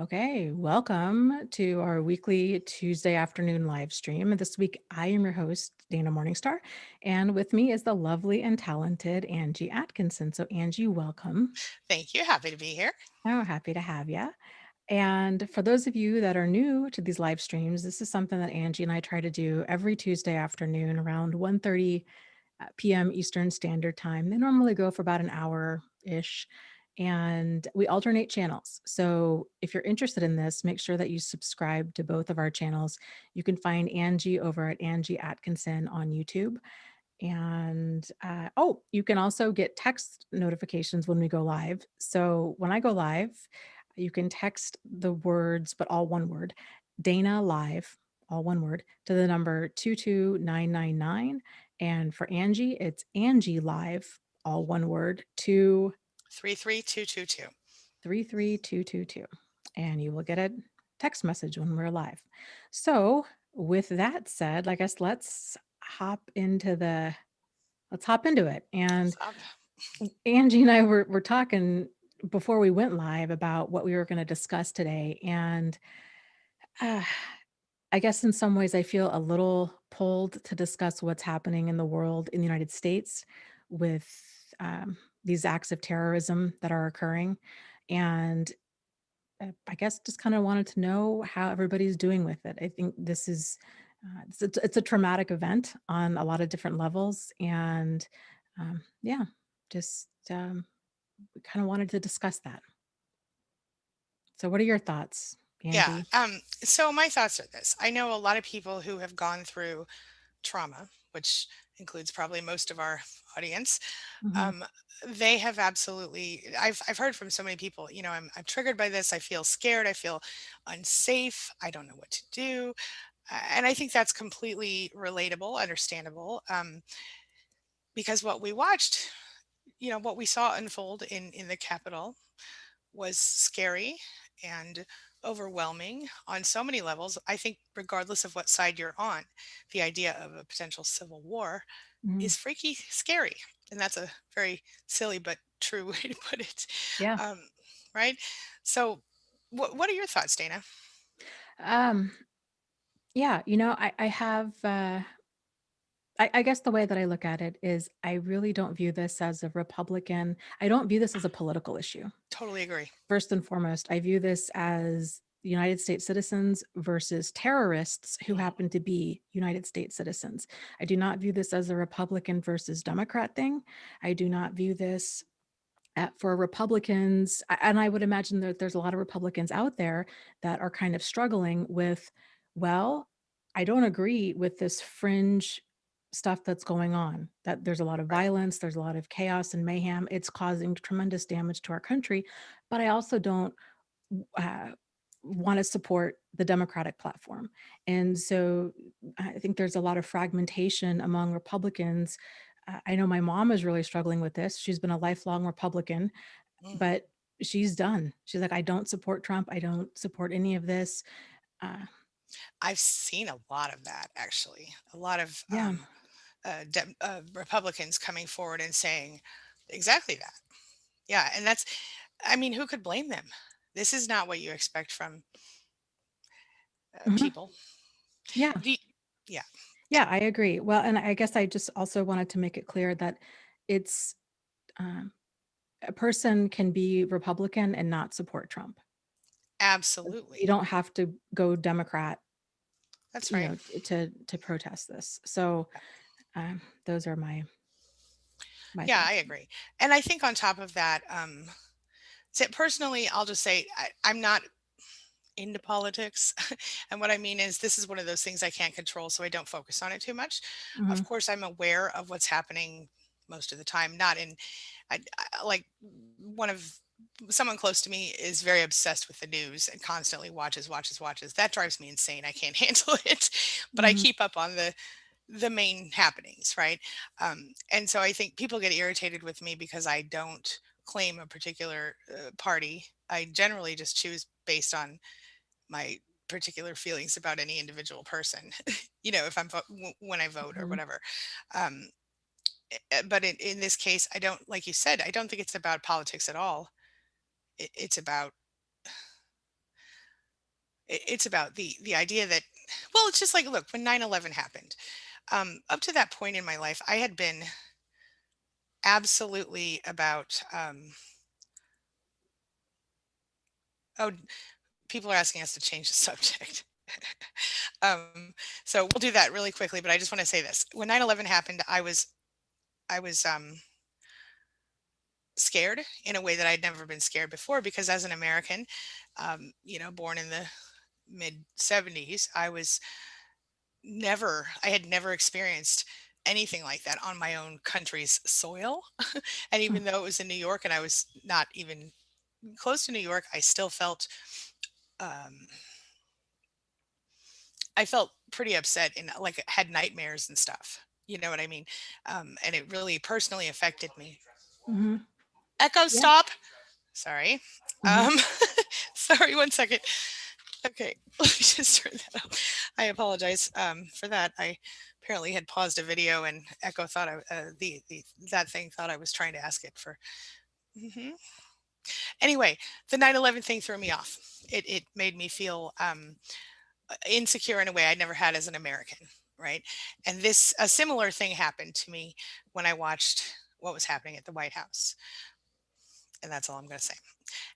Okay, welcome to our weekly Tuesday afternoon live stream. This week, I am your host, Dana Morningstar, and with me is the lovely and talented Angie Atkinson. So, Angie, welcome. Thank you. Happy to be here. Oh, happy to have you. And for those of you that are new to these live streams, this is something that Angie and I try to do every Tuesday afternoon around 1:30 p.m. Eastern Standard Time. They normally go for about an hour ish. And we alternate channels. So if you're interested in this, make sure that you subscribe to both of our channels. You can find Angie over at Angie Atkinson on YouTube. And you can also get text notifications when we go live. So when I go live, you can text the words, but all one word, Dana Live, all one word, to the number 22999. And for Angie, it's Angie Live, all one word, to 33222. 33222. And you will get a text message when we're live. So with that said, I guess let's hop into it. And What's up? Angie and I were talking before we went live about what we were going to discuss today. And uh, I guess in some ways I feel a little pulled to discuss what's happening in the world in the United States with these acts of terrorism that are occurring. And I guess just kind of wanted to know how everybody's doing with it. I think this is it's a traumatic event on a lot of different levels, and yeah, just we kind of wanted to discuss that. So, what are your thoughts, Yeah. Angie? So my thoughts are this. I know a lot of people who have gone through trauma, which includes probably most of our audience. Hmm. Um, they have absolutely I've heard from so many people, I'm triggered by this. I feel scared. I feel unsafe. I don't know what to do. And I think that's completely relatable, understandable. Because what we watched, what we saw unfold in the Capitol was scary and overwhelming on so many levels. I think, regardless of what side you're on, the idea of a potential civil war Hmm. is freaky scary. And that's a very silly but true way to put it. Yeah. Um, right? So, what are your thoughts, Dana? Um, yeah. I have. I guess the way that I look at it is I really don't view this as a Republican. I don't view this as a political issue. Totally agree. First and foremost, I view this as United States citizens versus terrorists who Mhm. happen to be United States citizens. I do not view this as a Republican versus Democrat thing. I do not view this for Republicans, and I would imagine that there's a lot of Republicans out there that are kind of struggling with, well, I don't agree with this fringe stuff that's going on, that there's a lot of Right. violence, there's a lot of chaos and mayhem. It's causing tremendous damage to our country. But I also don't uh, want to support the Democratic platform. And so I think there's a lot of fragmentation among Republicans. I know my mom is really struggling with this. She's been a lifelong Republican, Mhm. but she's done. She's like, I don't support Trump. I don't support any of this. Uh, I've seen a lot of that, actually. A lot of yeah. Republicans coming forward and saying exactly that. Yeah, and I mean, who could blame them? This is not what you expect from Mhm. people. Yeah. Do you- yeah, Yeah, I agree. Well, and I guess I just also wanted to make it clear that it's um, a person can be Republican and not support Trump. You absolutely. don't have to go Democrat, That's right. to protest this. So, those are my Yeah, I thoughts. agree. And I think on top of that, personally, I'll just say I'm not into politics. And what I mean is, this is one of those things I can't control, so I don't focus on it too much. Of Mhm. course, I'm aware of what's happening most of the time, not in, like one of someone close to me is very obsessed with the news and constantly watches. That drives me insane. I can't handle it. But I Mhm. keep up on the main happenings, right? And so I think people get irritated with me because I don't claim a particular party. I generally just choose based on my particular feelings about any individual person. If when I vote or Mhm. whatever. Um, but in this case, I don't, like you said, I don't think it's about politics at all. It's about It's about the idea that, well, it's just like, look, when 9/11 happened, up to that point in my life, I had been absolutely about, oh, people are asking us to change the subject. Um, so we'll do that really quickly, but I just want to say this. When 9/11 happened, I was scared in a way that I'd never been scared before, because as an American, born in the mid 70s, I had never experienced anything like that on my own country's soil. And Mm, even though it was in New York and I was not even close to New York, um, I felt pretty upset and like had nightmares and stuff. You know what I mean? And it really personally affected me. mhm. Echo, Yeah. stop. Sorry. Mhm. Um, sorry, one second. Okay, let me just turn that off. I apologize for that. I apparently had paused a video, and Echo thought the that thing thought I was trying to ask it for. Mhm. Anyway, the 9/11 thing threw me off. It made me feel insecure in a way I never had as an American, right? And this a similar thing happened to me when I watched what was happening at the White House, and that's all I'm going to say.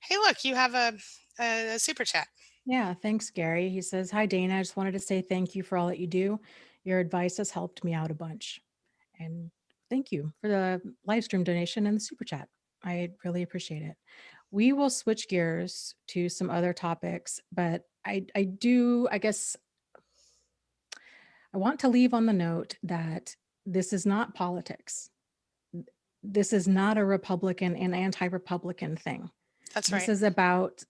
Hey, look, you have a super chat. Yeah, thanks, Gary. He says, "Hi, Dana. I just wanted to say thank you for all that you do. Your advice has helped me out a bunch." And thank you for the live stream donation and the super chat. I really appreciate it. We will switch gears to some other topics, but I guess I want to leave on the note that this is not politics. This is not a Republican and anti-Republican thing. That's This right. is about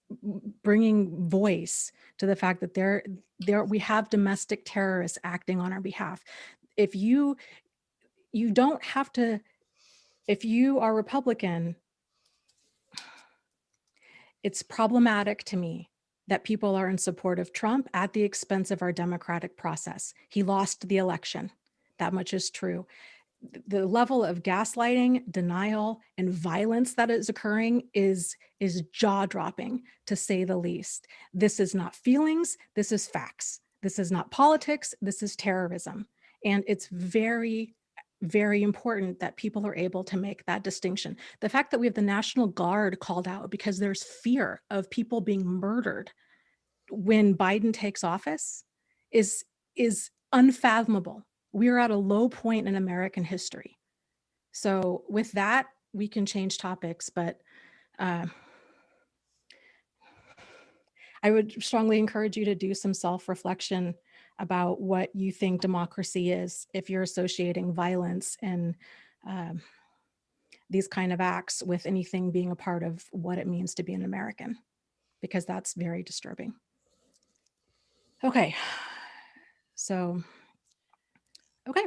bringing voice to the fact that there we have domestic terrorists acting on our behalf. If you don't have to, if you are Republican, it's problematic to me that people are in support of Trump at the expense of our democratic process. He lost the election. That much is true. The level of gaslighting, denial, and violence that is occurring is jaw-dropping, to say the least. This is not feelings, this is facts. This is not politics, this is terrorism. And it's very, very important that people are able to make that distinction. The fact that we have the National Guard called out because there's fear of people being murdered when Biden takes office is is unfathomable. We're at a low point in American history. So with that, we can change topics, but uh, I would strongly encourage you to do some self-reflection about what you think democracy is if you're associating violence and um, these kind of acts with anything being a part of what it means to be an American, because that's very disturbing. Okay, so okay,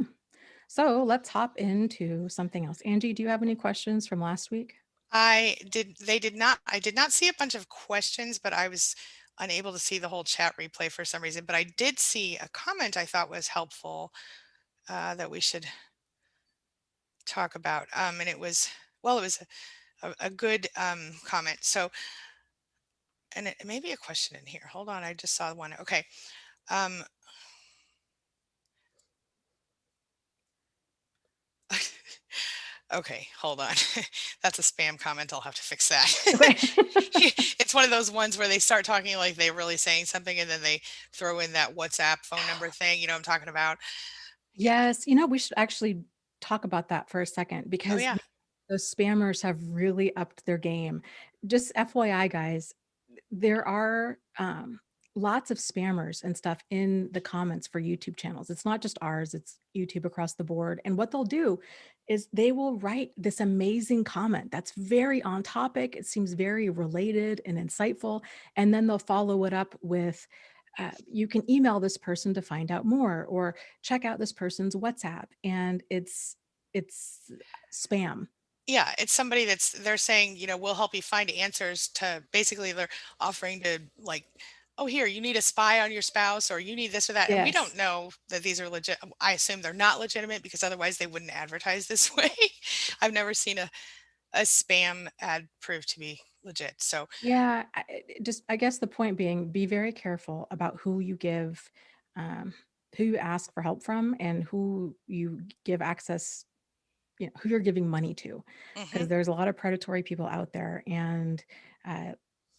so let's hop into something else. Angie, do you have any questions from last week? I did not see a bunch of questions, but I was unable to see the whole chat replay for some reason. But I did see a comment I thought was helpful, that we should talk about. And it was, well, it was a good comment. So, and it may be a question in here. Hold on, I just saw one. Okay. Um, okay, hold on. That's a spam comment. I'll have to fix that. Okay. It's one of those ones where they start talking like they're really saying something, and then they throw in that WhatsApp phone number thing. You know what I'm talking about? Yeah. Yes, we should actually talk about that for a second Oh, because yeah. those spammers have really upped their game. Just FYI, guys, there are lots of spammers and stuff in the comments for YouTube channels. It's not just ours, it's YouTube across the board. And what they'll do is they will write this amazing comment that's very on topic. It seems very related and insightful. And then they'll follow it up with, you can email this person to find out more, or check out this person's WhatsApp. And it's spam. Yeah, it's somebody they're saying, "We'll help you find answers," to basically they're offering to, like, "Oh, here, you need a spy on your spouse, or you need this or that." And we don't Yes. know that these are legit. I assume they're not legitimate, because otherwise they wouldn't advertise this way. I've never seen a spam ad prove to be legit. So, Yeah, just I guess the point being, be very careful about um, who you ask for help from, and who you give access, who you're giving money to, because mhm, there's a lot of predatory people out there, and uh,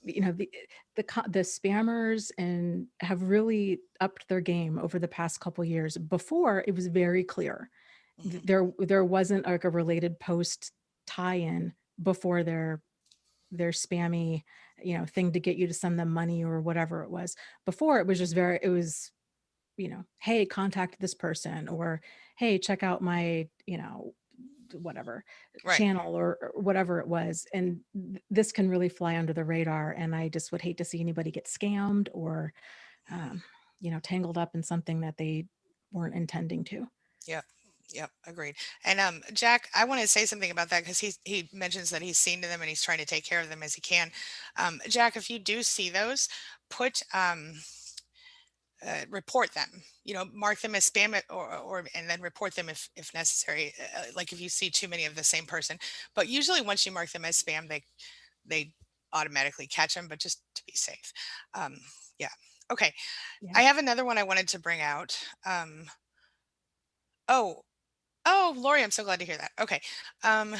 you know the the spammers and have really upped their game over the past couple years. Before, it was very clear. mhm, There wasn't like a related post tie-in before their spammy, thing to get you to send them money or whatever it was. Before, it was just very, it was, hey, contact this person, or hey, check out my, whatever right. channel, or whatever it was. And this can really fly under the radar. And I just would hate to see anybody get scammed, or, Mhm. um, tangled up in something that they weren't intending to. Yep. Yep. Agreed. And Jack, I want to say something about that because he mentions that he's seen to them and he's trying to take care of them as he can. Jack, if you do see those, put report them. You know, mark them as spam, or and then report them if necessary. Like if you see too many of the same person. But usually, once you mark them as spam, they automatically catch them. But just to be safe, um, yeah. Okay, Yeah. I have another one I wanted to bring out. Oh, oh, Lori, I'm so glad to hear that. Okay. Um,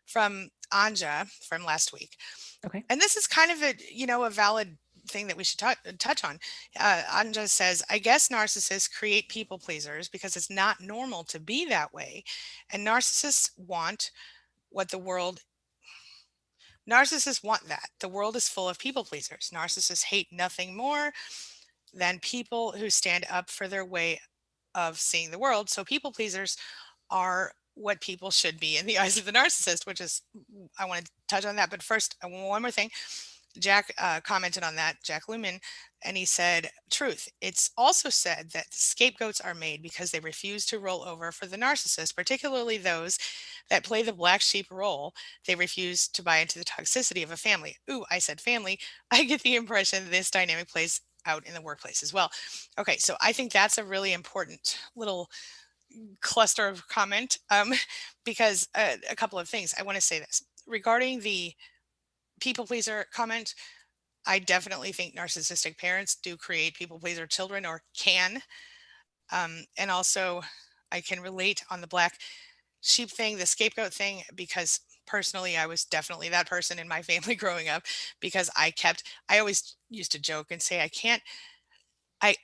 from Anja from last week. Okay. And this is kind of a valid thing that we should touch on. Anja says, I guess narcissists create people pleasers because it's not normal to be that way. And what the world, narcissists want that. The world is full of people pleasers. Narcissists hate nothing more than people who stand up for their way of seeing the world. So people pleasers are what people should be in the eyes of the narcissist, which is, I want to touch on that. But first, one more thing. Jack commented on that, Jack Lumen, and he said, truth. It's also said that scapegoats are made because they refuse to roll over for the narcissist, particularly those that play the black sheep role. They refuse to buy into the toxicity of a family. Ooh, I said family. I get the impression this dynamic plays out in the workplace as well. Okay, so I think that's a really important little cluster of comment, because a couple of things. I want to say this regarding the people pleaser comment. I definitely think narcissistic parents do create people pleaser children, or can. And also, I can relate on the black sheep thing, the scapegoat thing, because personally, I was definitely that person in my family growing up because I always used to joke and say, I can't, I,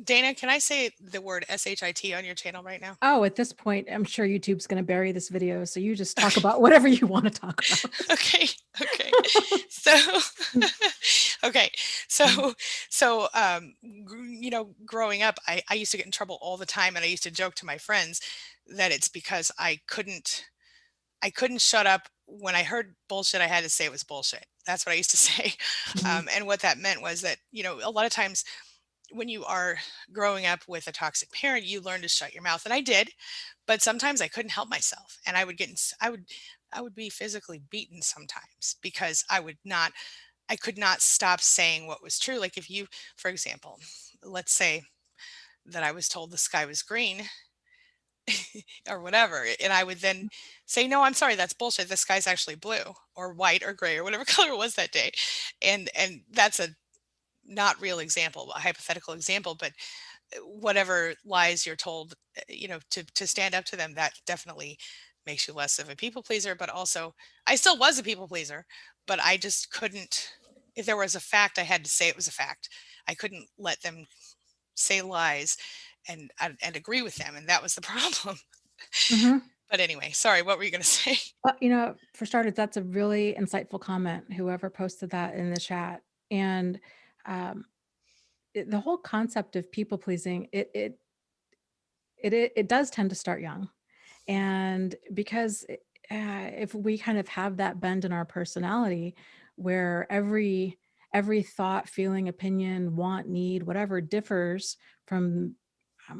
Dana, can I say the word SHIT on your channel right now? Oh, at this point, I'm sure YouTube's going to bury this video. So you just talk about whatever you want to talk about. Okay, okay. So, okay, so growing up, I used to get in trouble all the time, and I used to joke to my friends that it's because I couldn't shut up when I heard bullshit. I had to say it was bullshit. That's what I used to say, Mhm. and what that meant was that a lot of times when you are growing up with a toxic parent, you learn to shut your mouth, and I did, but sometimes I couldn't help myself, and I would be physically beaten sometimes because I could not stop saying what was true. Like if you, for example, let's say that I was told the sky was green or whatever, and I would then say, no, I'm sorry, that's bullshit. The sky's actually blue or white or gray or whatever color it was that day. And that's a not real example, a hypothetical example, but whatever lies you're told, to stand up to them, that definitely makes you less of a people pleaser. But also, I still was a people pleaser, but I just couldn't. If there was a fact, I had to say it was a fact. I couldn't let them say lies and agree with them, and that was the problem. Mhm. But anyway, sorry, what were you going to say? Well, for starters, that's a really insightful comment, whoever posted that in the chat. And um, the whole concept of people pleasing, it does tend to start young. And because if we kind of have that bend in our personality, where every thought, feeling, opinion, want, need, whatever differs from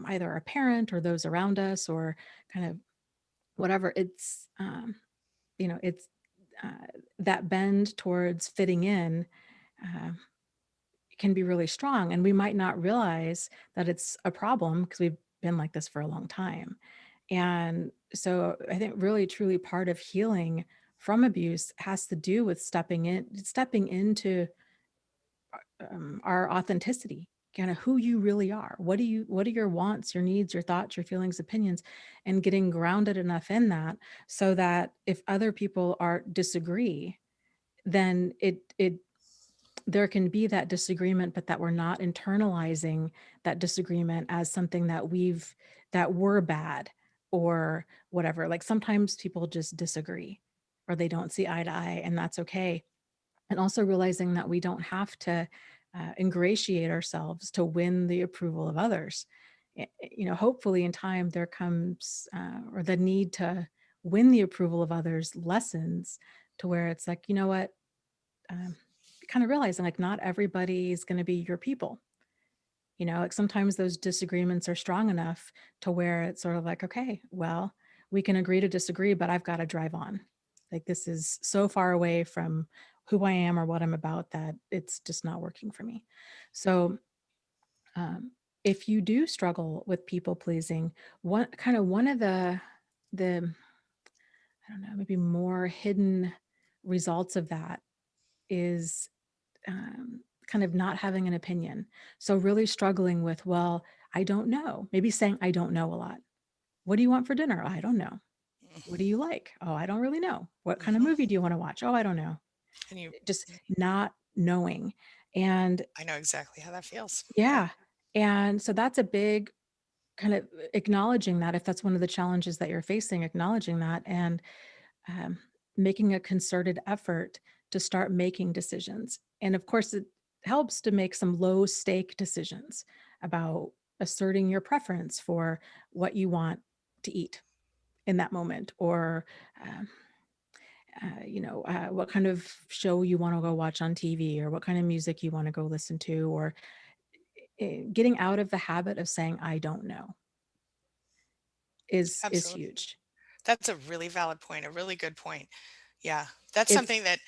either a parent or those around us, or kind of whatever, it's uh, that bend towards fitting in uh, can be really strong, and we might not realize that it's a problem because we've been like this for a long time. And so I think really truly part of healing from abuse has to do with stepping into our authenticity, kind of who you really are. What are your wants, your needs, your thoughts, your feelings, opinions, and getting grounded enough in that so that if other people are disagree, then it there can be that disagreement, but that we're not internalizing that disagreement as something that we're bad or whatever. Like sometimes people just disagree or they don't see eye to eye, and that's okay. And also realizing that we don't have to ingratiate ourselves to win the approval of others. Hopefully in time there comes or the need to win the approval of others lessens to where it's like, you know what, um, kind of realizing like not everybody is going to be your people. Like sometimes those disagreements are strong enough to where it's sort of like, okay, well, we can agree to disagree, but I've got to drive on. Like this is so far away from who I am or what I'm about that it's just not working for me. So, um, if you do struggle with people pleasing, one of the I don't know, maybe more hidden results of that is kind of not having an opinion. So really struggling with, well, I don't know. Maybe saying I don't know a lot. What do you want for dinner? I don't know. What do you like? Oh, I don't really know. What kind of Mhm. movie do you want to watch? Oh, I don't know. And you Just not knowing. And I know exactly how that feels. Yeah. yeah. And so that's a big kind of acknowledging that if that's one of the challenges that you're facing, acknowledging that and um, making a concerted effort to start making decisions. And of course, it helps to make some low stake decisions about asserting your preference for what you want to eat in that moment, or um, what kind of show you want to go watch on TV, or what kind of music you want to go listen to, or getting out of the habit of saying I don't know is Absolutely. huge. That's a really valid point, a really good point. Yeah. That's something It's that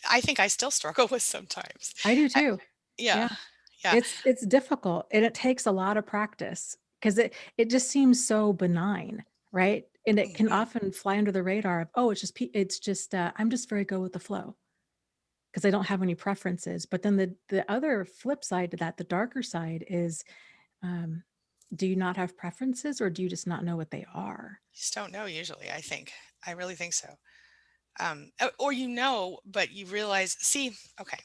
I think I still struggle with sometimes. I do I too. yeah. Yeah. Yeah. It's difficult and it takes a lot of practice because it just seems so benign, right? And it can Mhm. often fly under the radar of, oh, I'm just very go with the flow because I don't have any preferences. But then the other flip side to that, the darker side is, um, do you not have preferences or do you just not know what they are? Just don't know usually, I think. I really think so. Or but you realize, see, okay.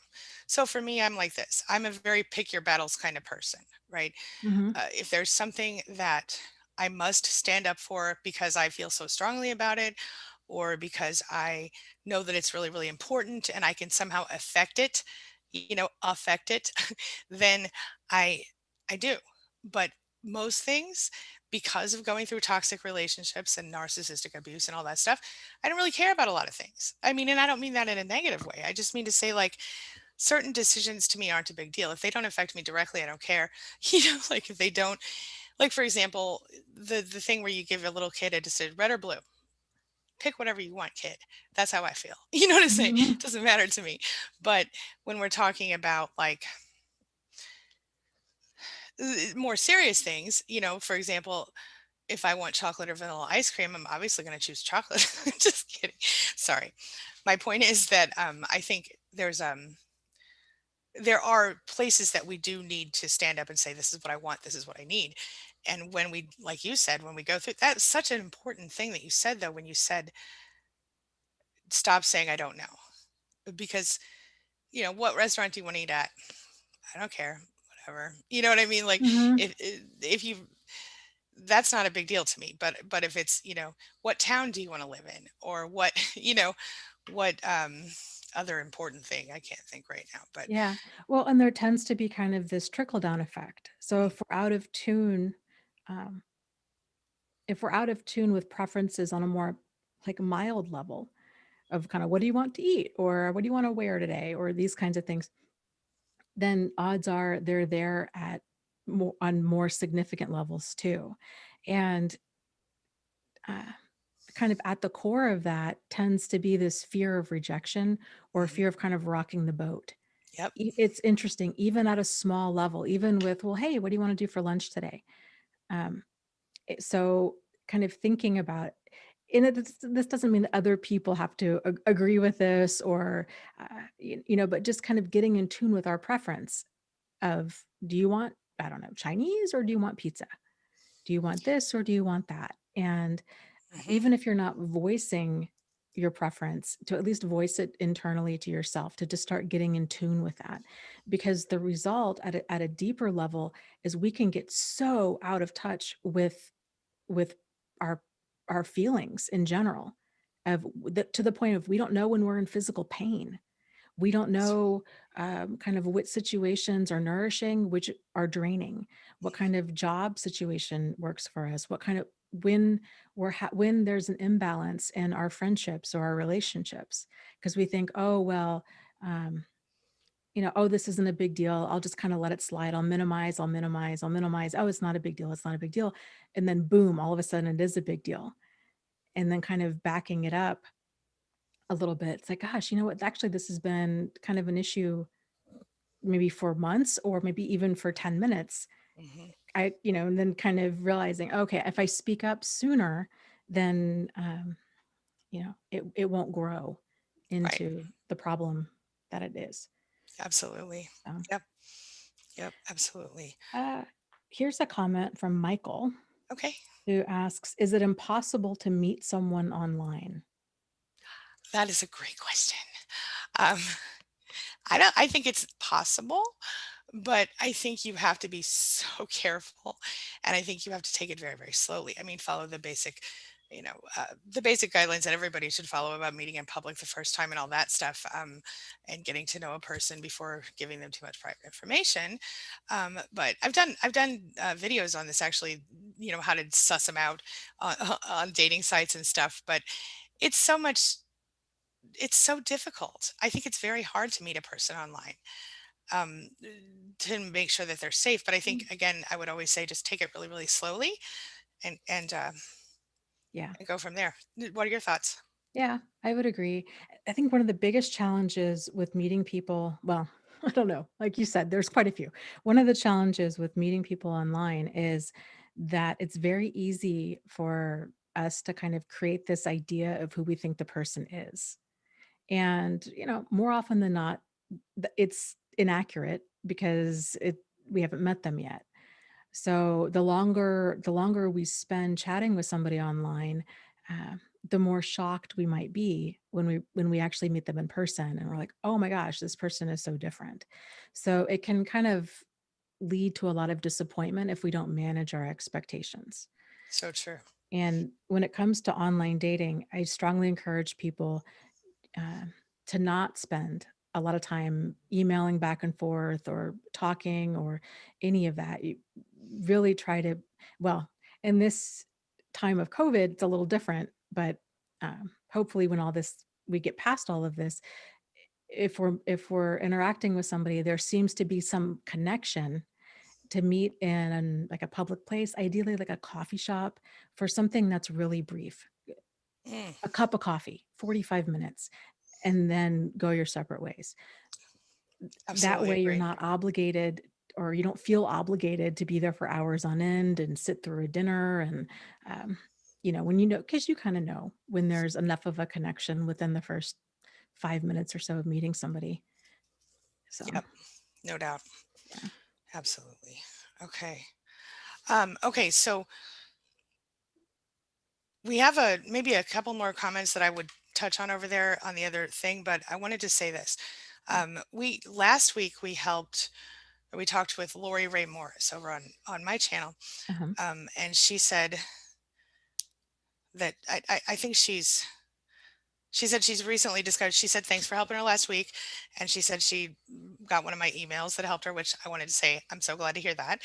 So for me, I'm like this. I'm a very pick your battles kind of person, right? Mhm. If there's something that I must stand up for because I feel so strongly about it, or because I know that it's really, really important and I can somehow affect it, then I I do. But most things, because of going through toxic relationships and narcissistic abuse and all that stuff, I don't really care about a lot of things. I mean, and I don't mean that in a negative way. I just mean to say, like, certain decisions to me aren't a big deal. If they don't affect me directly, I don't care. Like if they don't, like for example, the thing where you give a little kid a decision, red or blue. Pick whatever you want, kid. That's how I feel. You know what I'm saying? Mhm. Doesn't matter to me. But when we're talking about like more serious things, for example, if I want chocolate or vanilla ice cream, I'm obviously going to choose chocolate. Just kidding. Sorry. My point is that I think there are places that we do need to stand up and say, this is what I want, this is what I need. And when we, like you said, when we go through, that's such an important thing that you said, though, when you said, stop saying, I don't know. Because, what restaurant do you want to eat at? I don't care. Whatever. You know what I mean? Like, Mhm. if you, that's not a big deal to me. But if it's, what town do you want to live in? Or what, what other important thing? I can't think right now. But Yeah. Well, and there tends to be kind of this trickle down effect. So mm, um, if we're out of tune with preferences on a more like mild level of kind of what do you want to eat or what do you want to wear today or these kinds of things, then odds are they're there at on more significant levels too. And uh, kind of at the core of that tends to be this fear of rejection or mhm, fear of kind of rocking the boat. yep. It's interesting, even at a small level, even with, well, hey, what do you want to do for lunch today? Um, so kind of thinking about and this doesn't mean that other people have to agree with this or, but just kind of getting in tune with our preference of, do you want, I don't know, Chinese or do you want pizza? Do you want this or do you want that? And Hmm. even if you're not voicing your preference, to at least voice it internally to yourself, to just start getting in tune with that. Because the result at a deeper level is we can get so out of touch with our our feelings in general, to the point of we don't know when we're in physical pain. We don't know, kind of what situations are nourishing, which are draining, what kind of job situation works for us, what kind of, when there's an imbalance in our friendships or our relationships, because we think, oh well, um, oh, this isn't a big deal. I'll just kind of let it slide. I'll minimize. Oh, it's not a big deal. It's not a big deal. And then boom, all of a sudden it is a big deal. And then kind of backing it up a little bit. It's like, gosh, you know what? Actually, this has been kind of an issue maybe for months or maybe even for 10 minutes. Hmm. And then kind of realizing, okay, if I speak up sooner, then, it won't grow Right. into the problem that it is. Absolutely. So, Yep. Yep. Absolutely. uh, here's a comment from Michael Okay. who asks, is it impossible to meet someone online? That is a great question. Um, I think it's possible, but I think you have to be so careful, and I think you have to take it very, very slowly. I mean, follow the basic guidelines that everybody should follow about meeting in public the first time and all that stuff, and getting to know a person before giving them too much private information. But I've done videos on this actually, how to suss them out on, on dating sites and stuff. But it's so much it's so difficult. I think it's very hard to meet a person online, um, to make sure that they're safe. But I think, Mm. again, I would always say just take it really, really slowly Yeah. and go from there. What are your thoughts? Yeah, I would agree. I think one of the biggest challenges with meeting people, well, I don't know, like you said, there's quite a few. One of the challenges with meeting people online is that it's very easy for us to kind of create this idea of who we think the person is. And, more often than not, it's inaccurate because we haven't met them yet. So the longer we spend chatting with somebody online, uh, the more shocked we might be when we actually meet them in person, and we're like, oh my gosh, this person is so different. So it can kind of lead to a lot of disappointment if we don't manage our expectations. So true. And when it comes to online dating, I strongly encourage people, uh, to not spend a lot of time emailing back and forth or talking or any of that. You really try to, well, in this time of COVID, it's a little different, but, hopefully when we get past all of this, if we're interacting with somebody, there seems to be some connection, to meet in like a public place, ideally like a coffee shop, for something that's really brief, Mm, a cup of coffee, 45 minutes, and then go your separate ways. That absolutely way you're agree. not obligated, or you don't feel obligated to be there for hours on end and sit through a dinner. And, when because you kind of know when there's enough of a connection within the first 5 minutes or so of meeting somebody. So, Yep, no doubt. yeah. Absolutely. Okay. Okay, so we have maybe a couple more comments that I would touch on over there on the other thing, but I wanted to say this. We last week we talked with Lori Ray Morris over on my channel, Uh-huh. and she said that I think she said she's recently discovered. She said thanks for helping her last week, and she said she got one of my emails that helped her, which I wanted to say I'm so glad to hear that.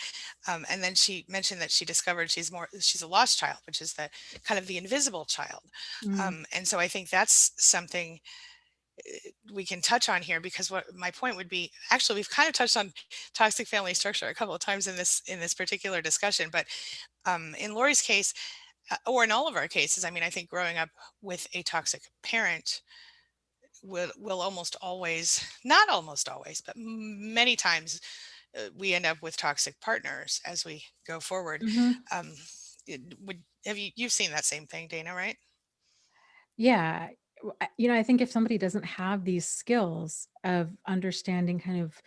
And then she mentioned that she discovered she's a lost child, which is the kind of the invisible child. Mm. And so I think that's something we can touch on here, because what my point would be, actually we've kind of touched on toxic family structure a couple of times in this particular discussion, but in Lori's case, or in all of our cases, I mean, I think growing up with a toxic parent will almost always, not almost always, but many times, we end up with toxic partners as we go forward. Mhm. It would have you've seen that same thing, Dana, right? Yeah. I think if somebody doesn't have these skills of understanding kind of,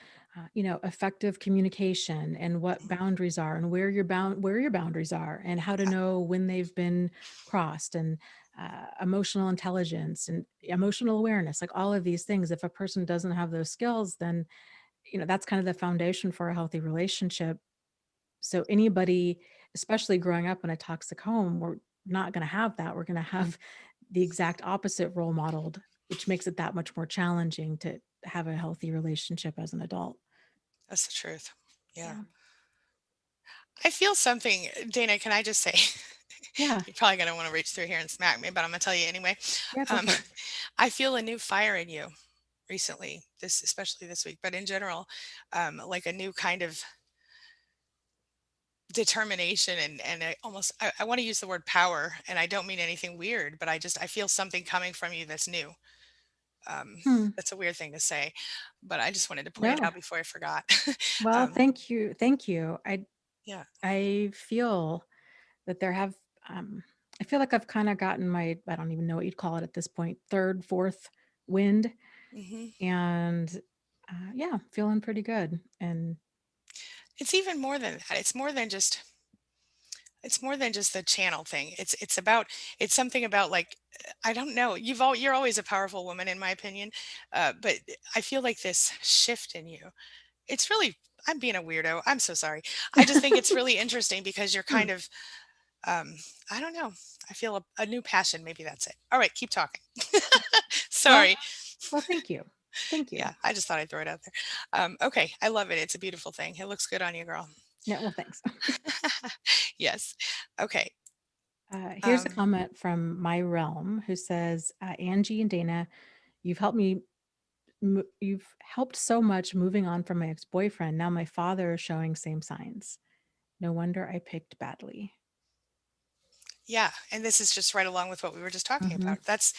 effective communication and what Mhm. boundaries are and where your boundaries are and how to Yeah, know when they've been crossed and emotional intelligence and emotional awareness, like all of these things, if a person doesn't have those skills, then, that's kind of the foundation for a healthy relationship. So anybody, especially growing up in a toxic home, we're not going to have that. We're going to have the exact opposite role modeled, which makes it that much more challenging to have a healthy relationship as an adult. that's the truth. Yeah. Yeah. I feel something, Dana, can I just say, Yeah. you're probably gonna wanna reach through here and smack me, but I'm gonna tell you anyway. Yeah. Go Um, for it. I feel a new fire in you recently, this especially this week, but in general, like a new kind of determination and I wanna use the word power, and I don't mean anything weird, but I feel something coming from you that's new. Hmm. That's a weird thing to say, but I just wanted to point it No. out before I forgot. Well, Um, thank you. Thank you. yeah. I feel that um I feel like I've kind of gotten I don't even know what you'd call it at this point, third, fourth wind. Mhm. And yeah, feeling pretty good. And It's even more than that. It's more than just the channel thing. It's about it's something about like I don't know. You're always a powerful woman in my opinion, but I feel like this shift in you. It's really I'm being a weirdo. I'm so sorry. I just think it's really interesting because you're Hmm. kind of um, I don't know. I feel a new passion. Maybe that's it. All right, keep talking. well, Sorry. well, thank you. Thank you. Yeah, I just thought I'd throw it out there. Okay, I love it. It's a beautiful thing. It looks good on you, girl. Yeah, well, thanks. Yes. Okay. Here's a Um, comment from my realm who says, Angie and Dana, you've helped me. You've helped so much moving on from my ex boyfriend. Now my father is showing same signs. No wonder I picked badly. Yeah, and this is just right along with what we were just talking Hmm. about. That's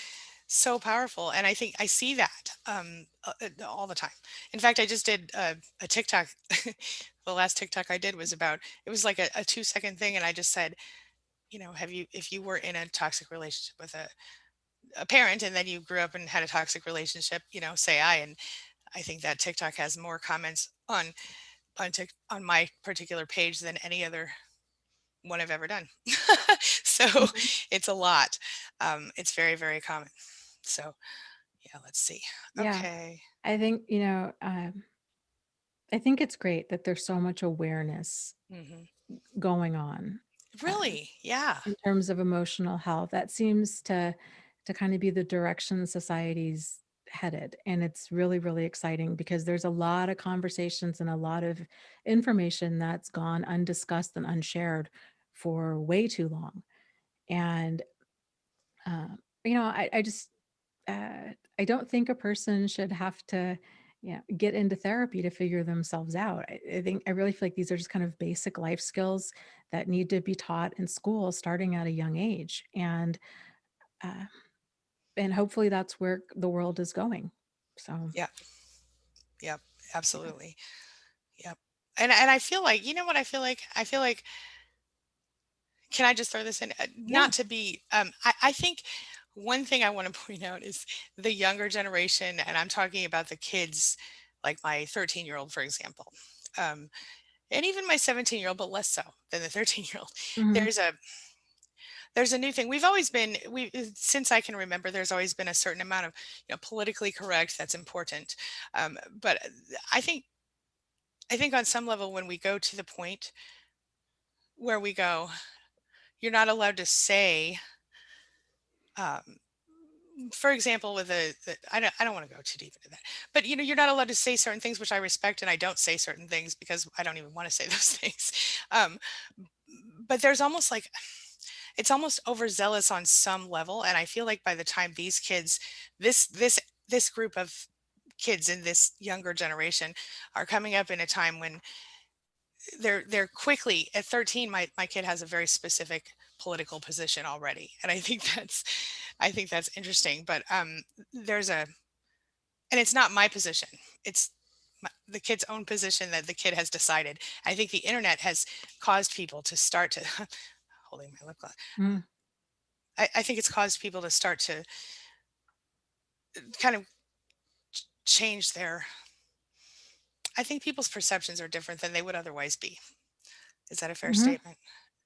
so powerful, and I think I see that all the time. In fact, I just did a TikTok. The last TikTok I did was about it was like a 2 second thing, and I just said, have you if you were in a toxic relationship with a parent, and then you grew up and had a toxic relationship, say I, and I think that TikTok has more comments on my particular page than any other one I've ever done. So Hmm. it's a lot. It's very, very common. So yeah, let's see. Yeah, Okay. I think, I think it's great that there's so much awareness Hmm. going on. Um, Really? Yeah. in terms of emotional health. That seems to kind of be the direction society's headed. And it's really, really exciting because there's a lot of conversations and a lot of information that's gone undiscussed and unshared for way too long. And uh, I just I don't think a person should have to, get into therapy to figure themselves out. I think I really feel like these are just kind of basic life skills that need to be taught in school starting at a young age. Uh, and hopefully that's where the world is going. So, Yep. Yep. yeah. Absolutely. Yep. And I feel like, you know what I feel like? I feel like can I just throw this in? Yeah. Not to be I think one thing I want to point out is the younger generation, and I'm talking about the kids like my 13-year-old, for example. Um, and even my 17-year-old, but less so than the 13-year-old. Mhm. There's a there's a new thing. We've always been we since I can remember. There's always been a certain amount of politically correct that's important. But I think on some level when we go to the point where we go, you're not allowed to say. Um, for example, with I don't want to go too deep into that, but you're not allowed to say certain things, which I respect, and I don't say certain things because I don't even want to say those things. Um, but there's almost like it's almost overzealous on some level, and I feel like by the time these kids this this this group of kids in this younger generation are coming up in a time when they're quickly at 13 my kid has a very specific political position already, and I think that's interesting, but there's a and it's not my position, it's the kid's own position that the kid has decided. I think the internet has caused people to start to holding my lip gloss, Mhm. I think it's caused people to start to kind of change their. I think people's perceptions are different than they would otherwise be. Is that a fair Hmm. statement?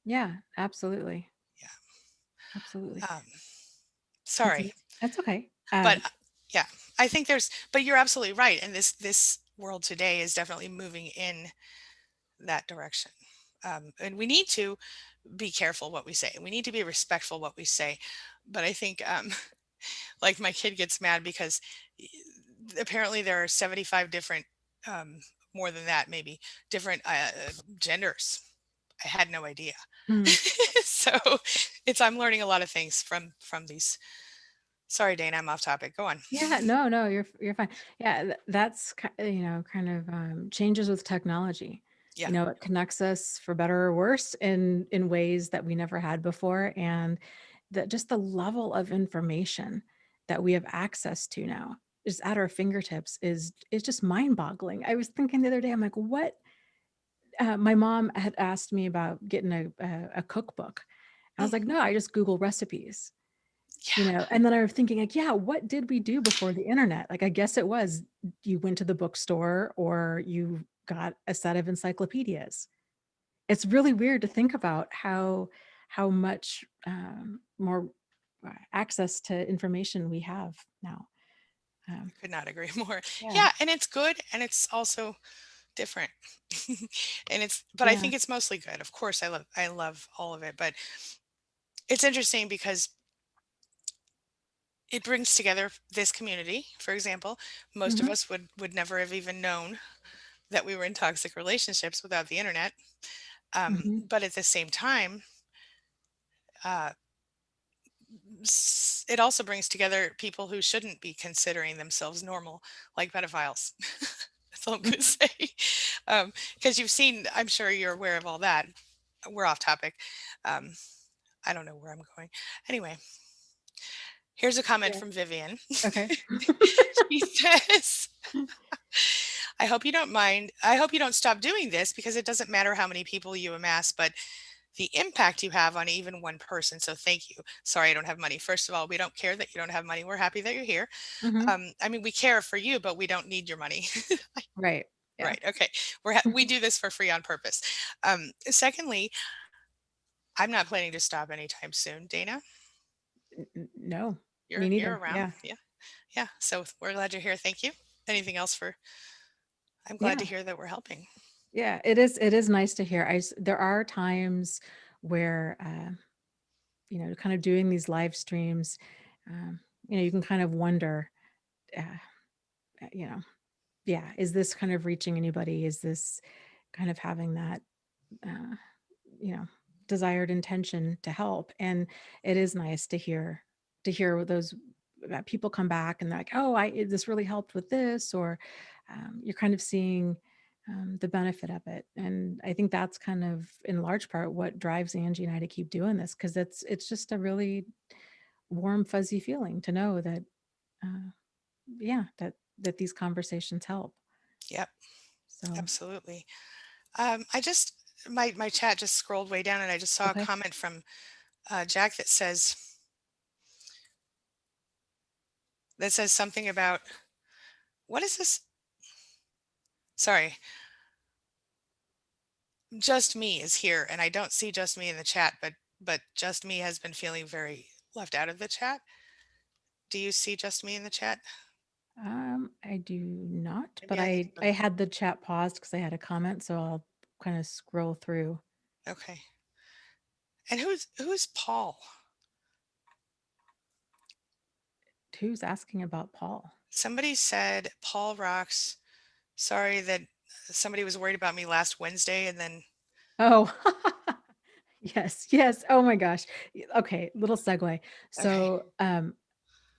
Yeah, absolutely. Yeah. Absolutely. Um, It's sorry, that's okay. but yeah, I think there's. But you're absolutely right, and this world today is definitely moving in that direction. And we need to be careful what we say. We need to be respectful what we say. But I think, like my kid gets mad because y- apparently there are 75 different, um, more than that, maybe different genders. I had no idea. mm. So I'm learning a lot of things from these. Sorry, Dana, I'm off topic. Go on. Yeah, no, no, you're fine. Yeah, that's kind of changes with technology. Yeah, It connects us for better or worse in ways that we never had before, and that just the level of information that we have access to now is at our fingertips is just mind-boggling. I was thinking the other day, I'm like, what? My mom had asked me about getting a cookbook. I was like, mhm, no, I just Google recipes. yeah, And then I was thinking like, yeah, what did we do before the internet? Like, I guess it was you went to the bookstore or you got a set of encyclopedias. It's really weird to think about how much more access to information we have now. I Um, could not agree more. yeah, Yeah, and it's good, and it's also different. And but I yeah, think it's mostly good. Of course, I love all of it, but it's interesting because it brings together this community. For example, most of hmm, us would never have even known that we were in toxic relationships without the internet. hmm, But at the same time, uh, it also brings together people who shouldn't be considering themselves normal, like pedophiles. That's all I'm going to hmm. say. Because you've seen, I'm sure you're aware of all that. We're off topic. Um, I don't know where I'm going. Anyway, here's a comment Yeah. from Vivian. Okay. She says, I hope you don't mind. I hope you don't stop doing this because it doesn't matter how many people you amass, but the impact you have on even one person. So thank you. Sorry, I don't have money. First of all, we don't care that you don't have money. We're happy that you're here. Hmm. I mean, we care for you, but we don't need your money. Right. Yeah. Right. Okay. We do this for free on purpose. Secondly, I'm not planning to stop anytime soon. Dana, No, me you're neither. around. Yeah. Yeah. Yeah. So we're glad you're here. Thank you. Anything else for? I'm glad to Yeah. hear that we're helping. Yeah, it is nice to hear. There are times where kind of doing these live streams, um, you can kind of wonder, uh, you know, yeah, is this kind of reaching anybody? Is this kind of having that, uh, you know, desired intention to help? And it is nice to hear those people come back and they're like, oh, this really helped with this, or you're kind of seeing the benefit of it. And I think that's kind of in large part what drives Angie and I to keep doing this, because it's just a really warm, fuzzy feeling to know that, uh, yeah, that these conversations help. Yep. So, Absolutely. I just my chat just scrolled way down and I just saw a okay. comment from Jack that says something about what is this? Sorry, just me is here, and I don't see just me in the chat, but just me has been feeling very left out of the chat. Do you see just me in the chat? I do not, but Maybe I need to I go I to. had the chat paused because I had a comment, so I'll kind of scroll through. Okay. And who's Paul? Who's asking about Paul? Somebody said Paul rocks. Sorry that somebody was worried about me last Wednesday, and then Oh, yes, yes. Oh my gosh. Okay, little segue. okay. So,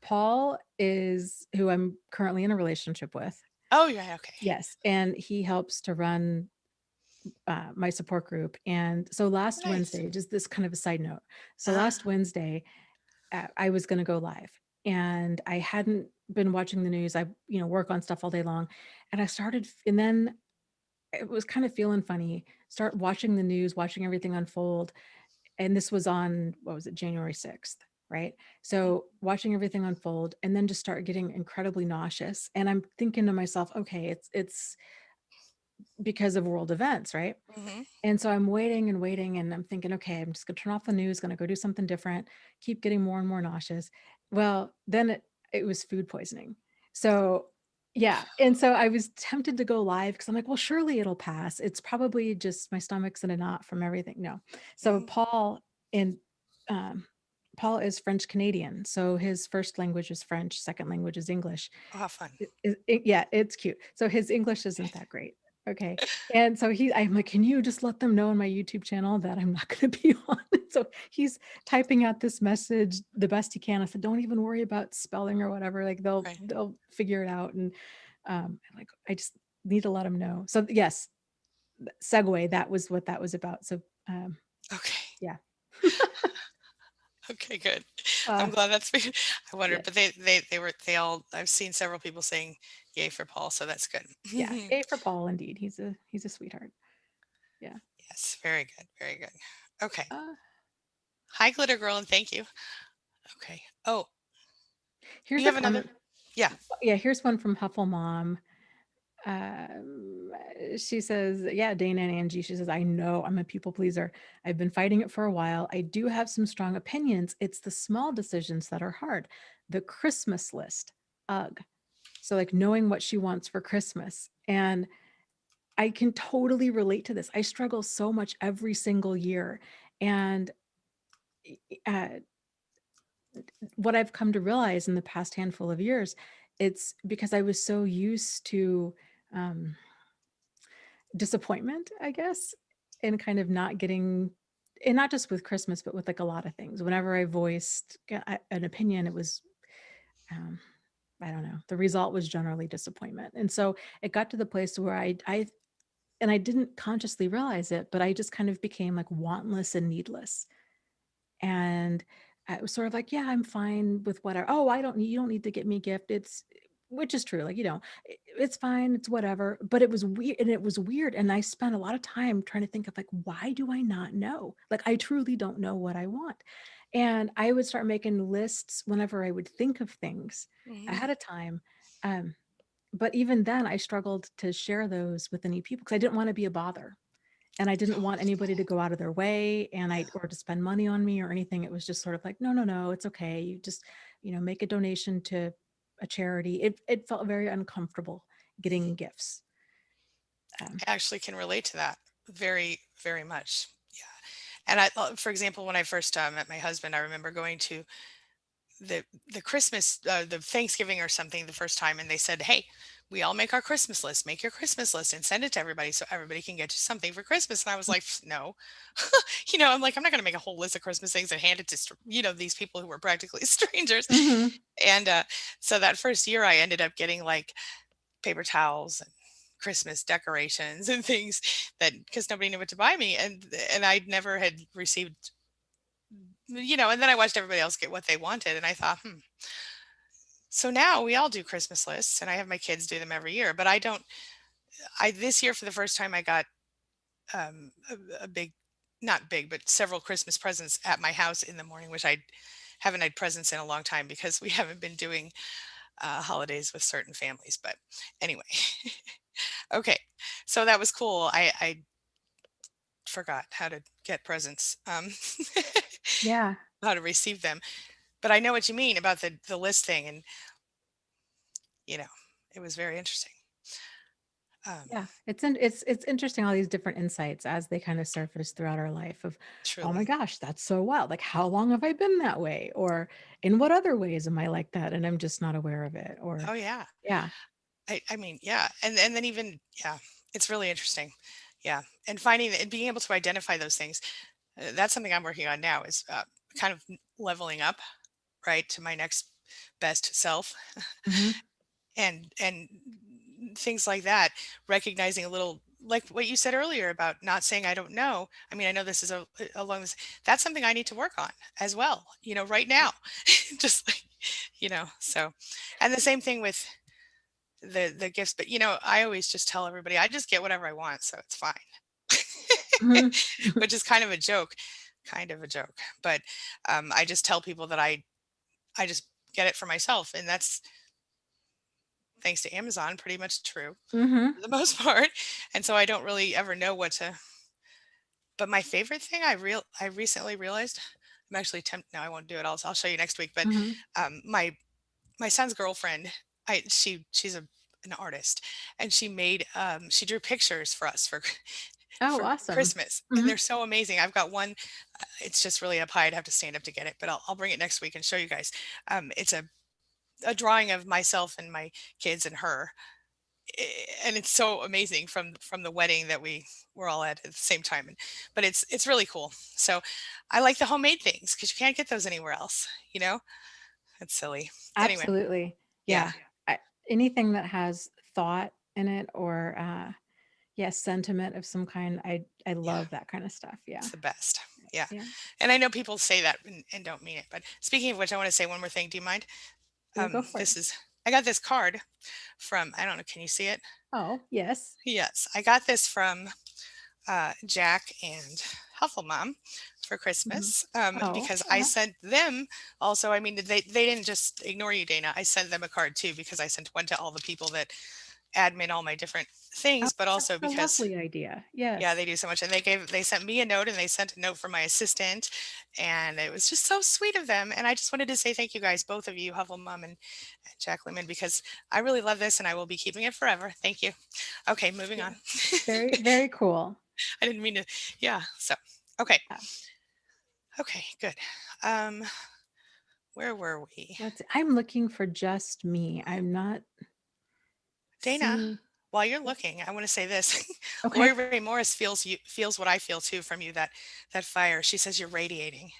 Paul is who I'm currently in a relationship with. Oh yeah, okay. Yes, and he helps to run my support group. And so last Nice. Wednesday, just this kind of a side note. So Uh-huh. last Wednesday, I was going to go live, and I hadn't been watching the news. I, work on stuff all day long, and and then it was kind of feeling funny. Start watching the news, watching everything unfold, and this was on what was it, January 6th. right? Mhm. So watching everything unfold and then just start getting incredibly nauseous. And I'm thinking to myself, okay, it's because of world events, right? Mhm. And so I'm waiting and waiting, and I'm thinking, okay, I'm just gonna turn off the news, gonna go do something different, keep getting more and more nauseous. Well, then it was food poisoning. So yeah. And so I was tempted to go live because I'm like, well, surely it'll pass. It's probably just my stomach's in a knot from everything. No. So Mhm. and um Paul is French Canadian. So his first language is French, second language is English. Oh, how fun. Yeah, it's cute. So his English isn't that great. Okay. And so I'm like, "Can you just let them know on my YouTube channel that I'm not gonna be on?" So he's typing out this message the best he can. I said, "Don't even worry about spelling or whatever, like, they'll Right. they'll figure it out." And, I'm like, I just need to let them know. So, yes, segue, that was what that was about. So, Okay. yeah. Okay, good. I'm Uh, glad that's I wondered, yeah, but they all I've seen several people saying yay for Paul, so that's good. yeah. A for Paul, indeed. He's a sweetheart. Yeah. Yes, very good, very good. Okay. Uh, Hi, Glitter Girl, and thank you. Okay. Oh, here's you a have another? comment. Yeah. Yeah, here's one from Huffle Mom. She says, yeah, Dana and Angie, she says, I know I'm a people pleaser. I've been fighting it for a while. I do have some strong opinions. It's the small decisions that are hard. The Christmas list. Ugh. So, like, knowing what she wants for Christmas. And I can totally relate to this. I struggle so much every single year. And uh, what I've come to realize in the past handful of years, it's because I was so used to um, disappointment, I guess, and kind of not getting, and not just with Christmas, but with like a lot of things. Whenever I voiced an opinion, it was, um, I don't know, the result was generally disappointment. And so it got to the place where and I didn't consciously realize it, but I just kind of became like wantless and needless. And I was sort of like, yeah, I'm fine with whatever. Oh, you don't need to get me a gift. Which is true. Like, it's fine. It's whatever. But it was weird. And it was weird. And I spent a lot of time trying to think of like, why do I not know? Like, I truly don't know what I want. And I would start making lists whenever I would think of things Mhm. ahead of time. Um, but even then, I struggled to share those with any people because I didn't want to be a bother, and I didn't want anybody to go out of their way Yeah. or to spend money on me or anything. It was just sort of like, no, no, no, it's okay. You just, make a donation to a charity. It felt very uncomfortable getting gifts. Um, I actually can relate to that very, very much. Yeah. And for example, when I first met my husband, I remember going to the Christmas, the Thanksgiving or something the first time, and they said, "Hey, we all make our Christmas list. Make your Christmas list and send it to everybody so everybody can get you something for Christmas." And I was like, "No," I'm like, I'm not going to make a whole list of Christmas things and hand it to these people who were practically strangers. mhm. And so that first year, I ended up getting like paper towels and Christmas decorations and things that because nobody knew what to buy me, and I never had received, and then I watched everybody else get what they wanted, and I thought, hmm. So now we all do Christmas lists, and I have my kids do them every year. But I don't. I this year for the first time I got a big, not big, but several Christmas presents at my house in the morning, which I haven't had presents in a long time because we haven't been doing holidays with certain families. But anyway, okay, so that was cool. I forgot how to get presents, Yeah. how to receive them, but I know what you mean about the list thing, and you know, it was very interesting. Um, Yeah. It's interesting all these different insights as they kind of surface throughout our life of, oh my Truly. gosh, that's so wild. Like, how long have I been that way? Or in what other ways am I like that? And I'm just not aware of it. Or Oh yeah. yeah. I mean, yeah, and then even yeah, it's really interesting. Yeah, and finding and being able to identify those things. That's something I'm working on now is kind of leveling up, right, to my next best self, Mhm. and things like that. Recognizing a little like what you said earlier about not saying I don't know. I mean, I know this is along this. That's something I need to work on as well. Right now, just like So, and the same thing with the gifts, but I always just tell everybody I just get whatever I want, so it's fine. Mhm. Which is kind of a joke, kind of a joke, but I just tell people that I just get it for myself, and that's thanks to Amazon, pretty much true Mhm. for the most part. And so I don't really ever know what to. But my favorite thing I recently realized, I'm actually tempted. No, I won't do it. I'll show you next week. But Mhm. my son's girlfriend, she's an artist, and she drew pictures for us Oh, for awesome. Christmas, and they're Mhm. so amazing. I've got one. It's just really up high. I'd have to stand up to get it, but I'll bring it next week and show you guys. It's a drawing of myself and my kids and her, and it's so amazing from the wedding that we were all at the same time. And but it's really cool. So I like the homemade things because you can't get those anywhere else. You know, it's silly. Anyway, Absolutely. yeah, Yeah. I anything that has thought in it or, yeah, sentiment of some kind, I yeah, love that kinda stuff, yeah. it's the best. Yeah, Yeah. and I know people say that and don't mean it. But speaking of which, I want to say one more thing. Do you mind? Ooh, go for it. This is I got this card from, I don't know. Can you see it? Oh, yes. Yes, I got this from Jack and Hufflemom for Mhm. Christmas, Oh, because I yeah. sent them also. I mean, they didn't just ignore you, Dana. I sent them a card too because I sent one to all the people that admin all my different Oh, things, but also that's a because lovely idea. yeah, Yes. they do so much. And they sent me a note and they sent a note for my assistant, and it was just so sweet of them. And I just wanted to say thank you guys, both of you, Hufflemom and Jack Lehman, because I really love this and I will be keeping it forever. Thank you. Okay, moving on. Yeah. Very, very cool. I didn't mean to. Yeah. So, okay. Yeah. Okay, good. Um, where were we? I'm looking for just me. I'm not Dana, seeing while you're looking, I want to say this. Lori okay. Ray Morris feels what I feel too from you, that fire. She says you're radiating.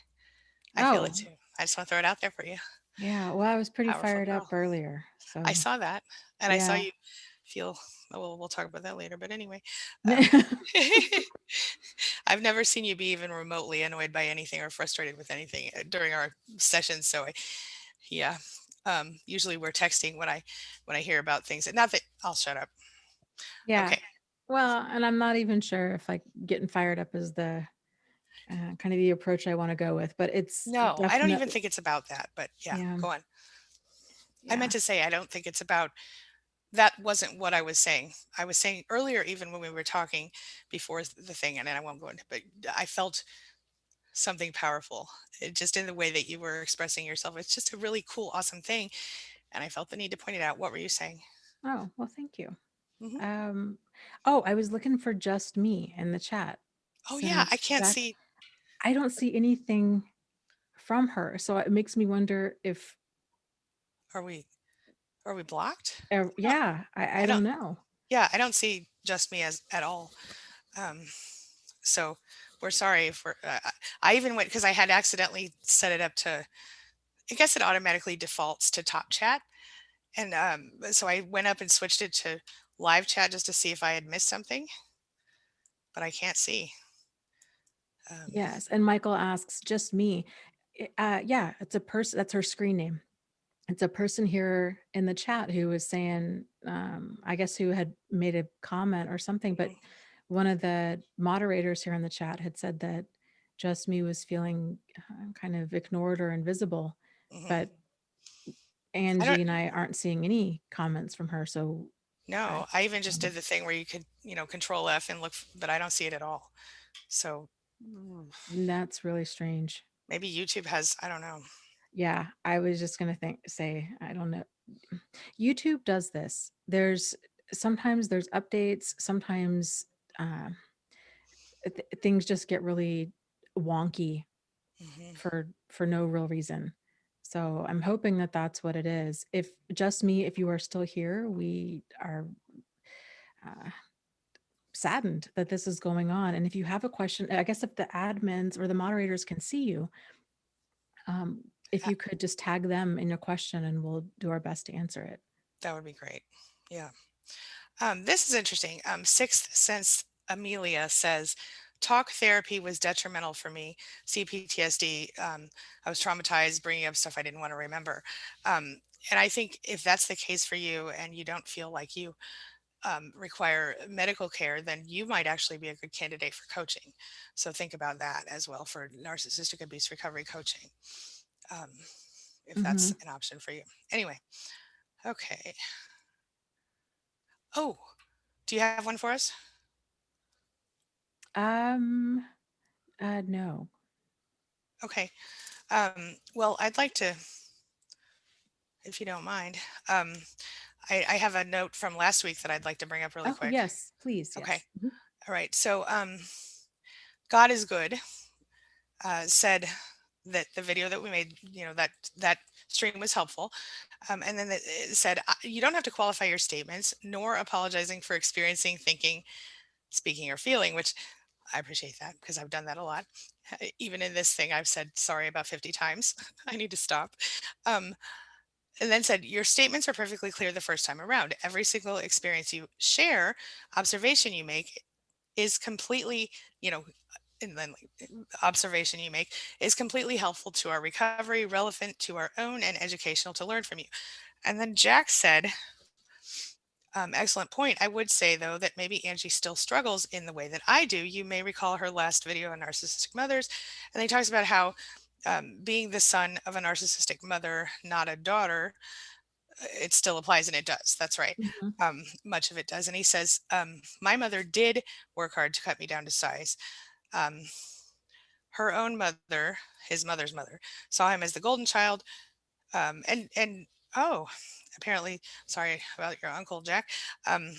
I feel it Oh, too. I just want to throw it out there for you. yeah. Well, I was pretty Powerful fired up girl. earlier. I So, saw that, and I saw yeah. you feel. Oh, well, we'll talk about that later. But anyway, um, I've never seen you be even remotely annoyed by anything or frustrated with anything during our sessions. So yeah. Usually we're texting when I hear about things. Not that I'll shut up. Yeah. Okay. Well, and I'm not even sure if like getting fired up is the kind of the approach I want to go with, but it's No, I don't even definitely, think it's about that. But yeah, yeah. go on. I meant Yeah. to say I don't think it's about that wasn't what I was saying. I was saying earlier, even when we were talking before the thing, and then I won't go into, but I felt something powerful just in the way that you were expressing yourself. It's just a really cool, awesome thing. And I felt the need to point it out. What were you saying? Oh, well, thank you. Hmm. Um, oh, I was looking for just me in the chat Oh, yeah. I since can't that's, see. I don't see anything from her. So it makes me wonder if, Are we, are we blocked? Huh. yeah, I I don't, don't know. yeah, I don't see just me as at all. Um, so we're sorry if I even went because I had accidentally set it up to, I guess it automatically defaults to top chat. And so I went up and switched it to live chat just to see if I had missed something, but I can't see. Um, Yes. And Michael asks, just me. Yeah, it's a person, that's her screen name. It's a person here in the chat who was saying, I guess who had made a comment or something, but mhm, one of the moderators here in the chat had said that just me was feeling kind of ignored or invisible, mhm. but I don't Angie and I aren't seeing any comments from her. So I, know. I even I just don't did know. the thing where you could, control F and look, but I don't see it at all. So That's really strange. maybe YouTube has, I don't know. Yeah, I was just gonna say, I don't know. YouTube does this. Sometimes there's updates, sometimes uh, things just get really wonky Mhm. for no real reason. So I'm hoping that that's what it is. If just me, if you are still here, we are uh, saddened that this is going on. And if you have a question, I guess if the admins or the moderators can see you, if Uh, you could just tag them in your question and we'll do our best to answer it. that would be great. Yeah. This is interesting. Sixth Sense Amelia says, talk therapy was detrimental for me. CPTSD. I was traumatized, bringing up stuff I didn't want to remember. And I think if that's the case for you and you don't feel like you require medical care, then you might actually be a good candidate for coaching. So think about that as well for narcissistic abuse recovery coaching, um, if that's Mhm. an option for you. Anyway, okay. Oh, do you have one for us? Um, no. Okay. Well, I'd like to, if you don't mind, um, I have a note from last week that I'd like to bring up really Oh, quick. yes, please, Okay. yes. Mhm. All right. So, God is good said that the video that we made, that stream was helpful. And then it said, you don't have to qualify your statements, nor apologizing for experiencing, thinking, speaking, or feeling, which I appreciate that because I've done that a lot. Even in this thing, I've said sorry about 50 times. I need to stop. Um, and then said, your statements are perfectly clear the first time around. Every single experience you share, observation you make is completely, you know, and then observation you make is completely helpful to our recovery, relevant to our own, and educational to learn from you. And then Jack said, excellent point. I would say, though, that maybe Angie still struggles in the way that I do. You may recall her last video on narcissistic mothers, and he talks about how being the son of a narcissistic mother, not a daughter, it still applies, and it does. That's right. Mhm. Much of it does. And he says, my mother did work hard to cut me down to size. Um, her own mother, his mother's mother, saw him as the golden child. And oh, apparently, sorry about your uncle Jack. Um,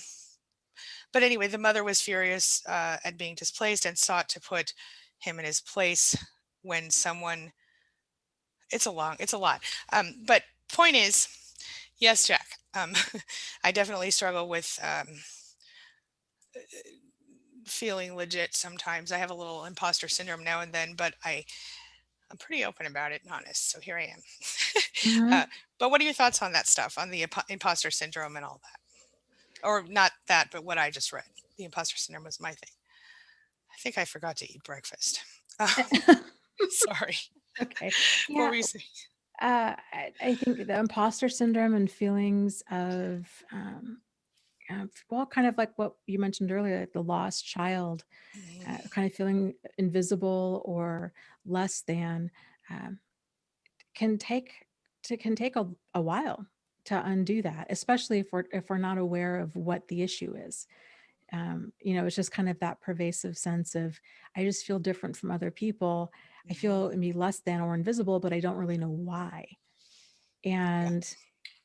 but anyway, the mother was furious at being displaced and sought to put him in his place when someone. It's a lot. But point is, yes, Jack. I definitely struggle with feeling legit sometimes. I have a little imposter syndrome now and then, but I'm pretty open about it and honest. So here I am. uh, Mhm. but what are your thoughts on that stuff, on the imposter syndrome and all that? Or not that, but what I just read. The imposter syndrome was my thing. I think I forgot to eat breakfast. Uh, sorry. Okay. What Yeah, were you saying? I think the imposter syndrome and feelings of, well, kind of like what you mentioned earlier, like the lost child, Mhm, kind of feeling invisible or less than, um, can take a while to undo that, especially if we're not aware of what the issue is. It's just kind of that pervasive sense of, I just feel different from other people. I mhm. feel maybe less than or invisible, but I don't really know why. Yeah. And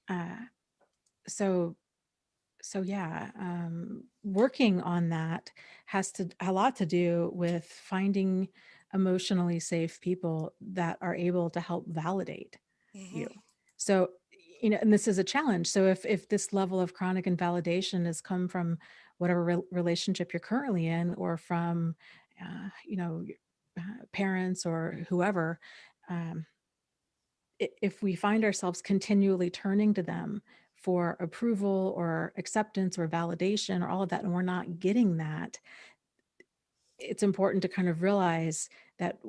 uh, so yeah, working on that has to a lot to do with finding emotionally safe people that are able to help validate you. Mhm, So, and this is a challenge. So if this level of chronic invalidation has come from whatever relationship you're currently in, or from, your parents or whoever, um, if we find ourselves continually turning to them for approval or acceptance or validation or all of that, and we're not getting that, it's important to kind of realize that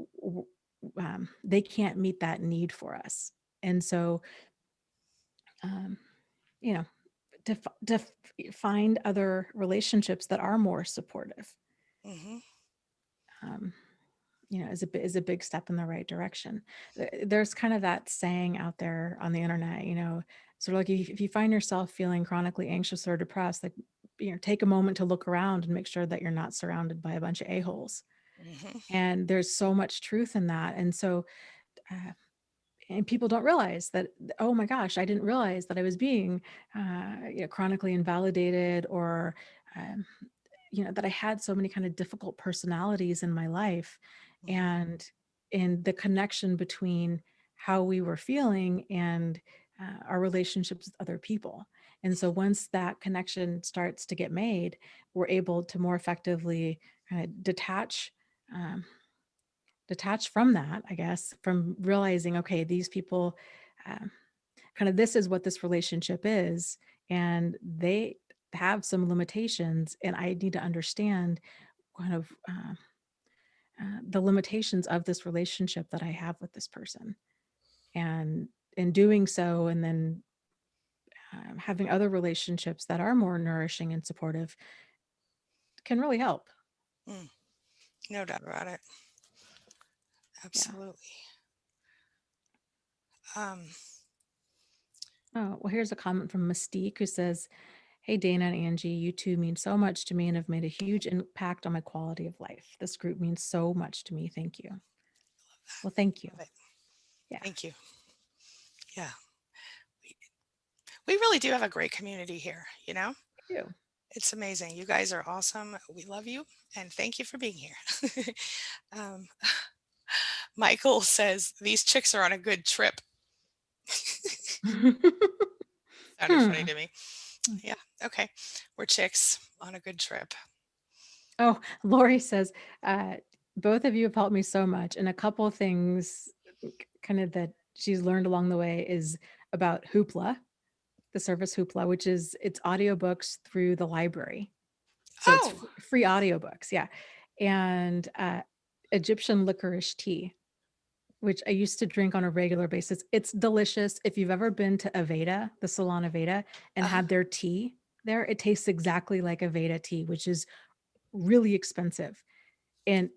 they can't meet that need for us. And so, um, you know, find other relationships that are more supportive. mhm, Um, is a big step in the right direction. There's kind of that saying out there on the internet, sort of like, if you find yourself feeling chronically anxious or depressed, like, take a moment to look around and make sure that you're not surrounded by a bunch of a-holes. mhm, And there's so much truth in that. And so, uh, and people don't realize that, oh my gosh, I didn't realize that I was being chronically invalidated, or um, that I had so many kind of difficult personalities in my life. mhm, And in the connection between how we were feeling and our relationships with other people. And so once that connection starts to get made, we're able to more effectively kind of um, detach from that, I guess, from realizing, okay, these people, um, kind of, this is what this relationship is, and they have some limitations, and I need to understand kind of the limitations of this relationship that I have with this person. And in doing so, and then having other relationships that are more nourishing and supportive can really help. Mm, no doubt about it. Yeah. Absolutely. Um, Oh, well, here's a comment from Mystique who says, "Hey, Dana and Angie, you two mean so much to me and have made a huge impact on my quality of life. This group means so much to me. Thank you." Well, thank you. love it. Yeah, Thank you. Yeah. We, we really do have a great community here, you know? I do. It's amazing. You guys are awesome. We love you and thank you for being here. um, Michael says these chicks are on a good trip. Sounded funny Hmm. to me. Yeah. Okay. We're chicks on a good trip. Oh, Lori says, uh, both of you have helped me so much. And a couple of things kind of that she's learned along the way is about Hoopla, the service Hoopla, which is it's audiobooks through the library. So it's Oh, free audiobooks. Yeah. And Egyptian licorice tea, which I used to drink on a regular basis. It's delicious. If you've ever been to Aveda, the Salon Aveda, and uh-huh. had their tea there, it tastes exactly like Aveda tea, which is really expensive. And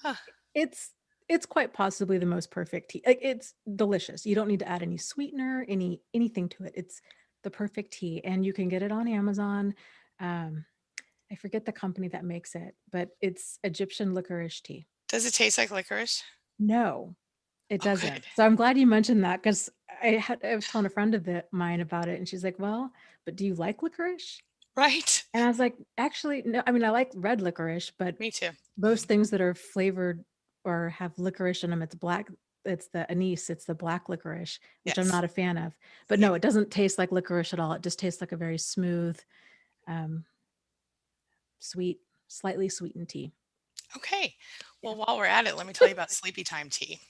Huh. it's it's quite possibly the most perfect tea. Like, it's delicious. You don't need to add any sweetener, anything to it. It's the perfect tea, and you can get it on Amazon. Um, I forget the company that makes it, but it's Egyptian licorice tea. Does it taste like licorice? No, it Oh, good. doesn't. So I'm glad you mentioned that because I was telling a friend of mine about it, and she's like, "Well, but do you like licorice?" Right? And I was like, "Actually, no. I mean, I like red licorice, but Me too. most things that are flavored or have licorice in them, it's black. It's the anise. It's the black licorice, which I'm Yes. not a fan of. But Yeah. no, it doesn't taste like licorice at all. It just tastes like a very smooth, um, sweet, slightly sweetened tea. Okay. Yeah." Well, while we're at it, let me tell you about sleepy time tea.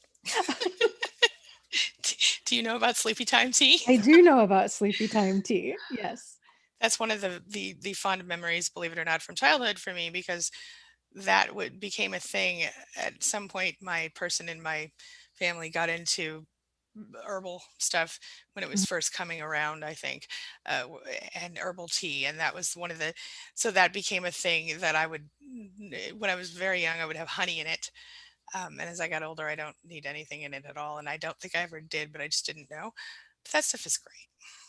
Do you know about sleepy time tea? I do know about sleepy time tea. Yes. That's one of the fond memories, believe it or not, from childhood for me because that would became a thing at some point. My person in my family got into herbal stuff when it was Mhm. first coming around, I think, and herbal tea, and that was one of the. So that became a thing that I would, when I was very young, I would have honey in it. And as I got older, I don't need anything in it at all, and I don't think I ever did, but I just didn't know. But that stuff is great.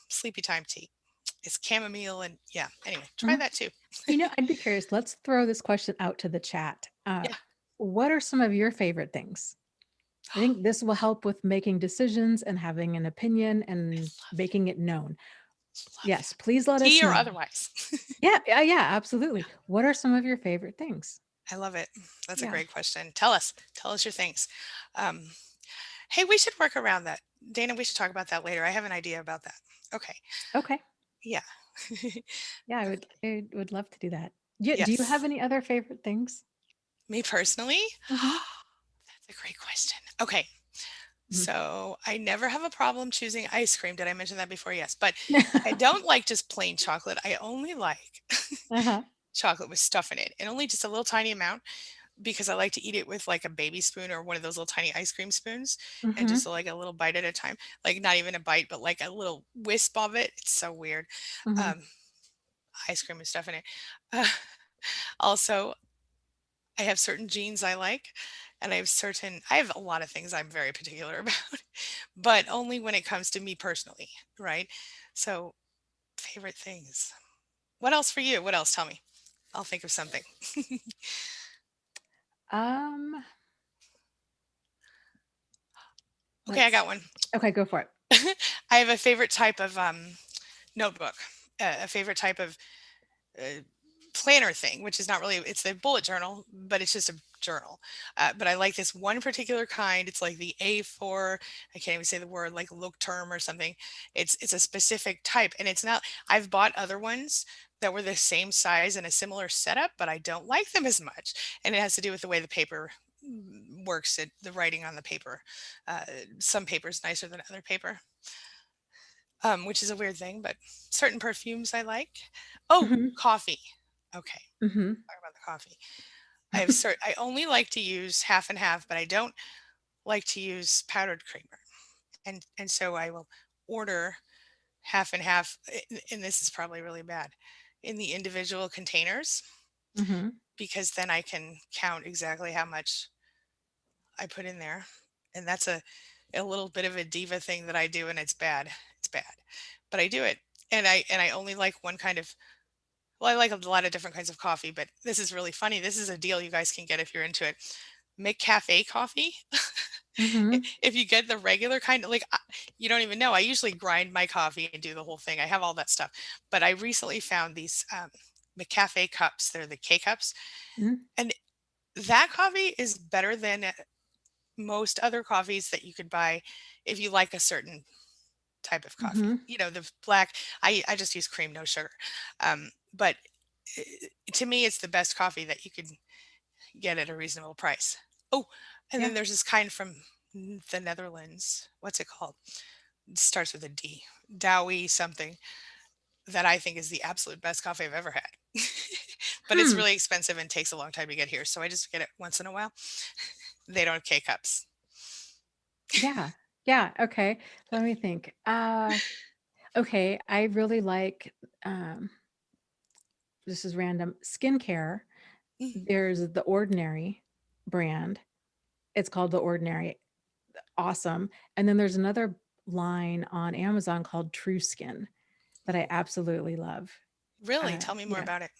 Sleepy time tea. It's chamomile and yeah. Anyway, try Mhm. that too. I'd be curious. Let's throw this question out to the chat. Yeah. What are some of your favorite things? I think this will help with making decisions and having an opinion and making it known. Love Yes, that. please let us Tea or know. otherwise. Yeah, absolutely. What are some of your favorite things? I love it. That's a Yeah. great question. Tell us. Tell us your things. Um, hey, we should work around that. Dana, we should talk about that later. I have an idea about that. Okay. Okay. Yeah. Yeah, I would love to do that. Yeah, do you have Yes. any other favorite things? Me personally? Mhm. That's a great question. Okay. Mhm. So I never have a problem choosing ice cream. Did I mention that before? Yes. But I don't like just plain chocolate. I only like Uh-huh. chocolate with stuff in it and only just a little tiny amount because I like to eat it with like a baby spoon or one of those little tiny ice cream spoons and just Mhm. like a little bite at a time. Like not even a bite, but like a little wisp of it. It's so weird. Mhm. Um, ice cream with stuff in it. Uh, also, I have certain genes I like, and I have a lot of things I'm very particular about, but only when it comes to me personally, right? So, favorite things. What else for you? What else? Tell me. I'll think of something. Um, Okay, I let's got see. one. Okay, go for it. I have a favorite type of notebook, a favorite type of uh, planner thing, which is not really, it's the bullet journal, but it's just a journal. But I like this one particular kind. It's like the A4, I can't even say the word, like look term or something. It's a specific type and it's not, I've bought other ones that were the same size and a similar setup, but I don't like them as much. And it has to do with the way the paper works, the writing on the paper. Uh, some paper is nicer than other paper, which is a weird thing, but certain perfumes I like. Oh, Mhm. coffee. Okay, Mhm. talk about the coffee. I only like to use half and half, but I don't like to use powdered creamer. And so I will order half and half, and this is probably really bad, in the individual containers, Mhm. because then I can count exactly how much I put in there. And that's a little bit of a diva thing that I do, and it's bad. It's bad. But I do it. And I only like one kind of, well, I like a lot of different kinds of coffee, but this is really funny. This is a deal you guys can get if you're into it. McCafe coffee. Mhm. If you get the regular kind, like, you don't even know. I usually grind my coffee and do the whole thing. I have all that stuff. But I recently found these McCafe cups. They're the K cups. Mhm. And that coffee is better than most other coffees that you could buy if you like a certain type of coffee. Mhm. You know, the black, I just use cream, no sugar. But i- to me, it's the best coffee that you can get at a reasonable price. Oh, and Yeah. then there's this kind from the Netherlands. What's it called? It starts with a D. Dowie something, that I think is the absolute best coffee I've ever had. But it's Hmm. really expensive and takes a long time to get here. So I just get it once in a while. They don't have K cups. Yeah. Yeah, okay. Let me think. Okay, I really like, um, this is random, skincare. Mm, There's the Ordinary brand. It's called The Ordinary. Awesome. And then there's another line on Amazon called True Skin that I absolutely love. really? Tell me more Yeah. about it.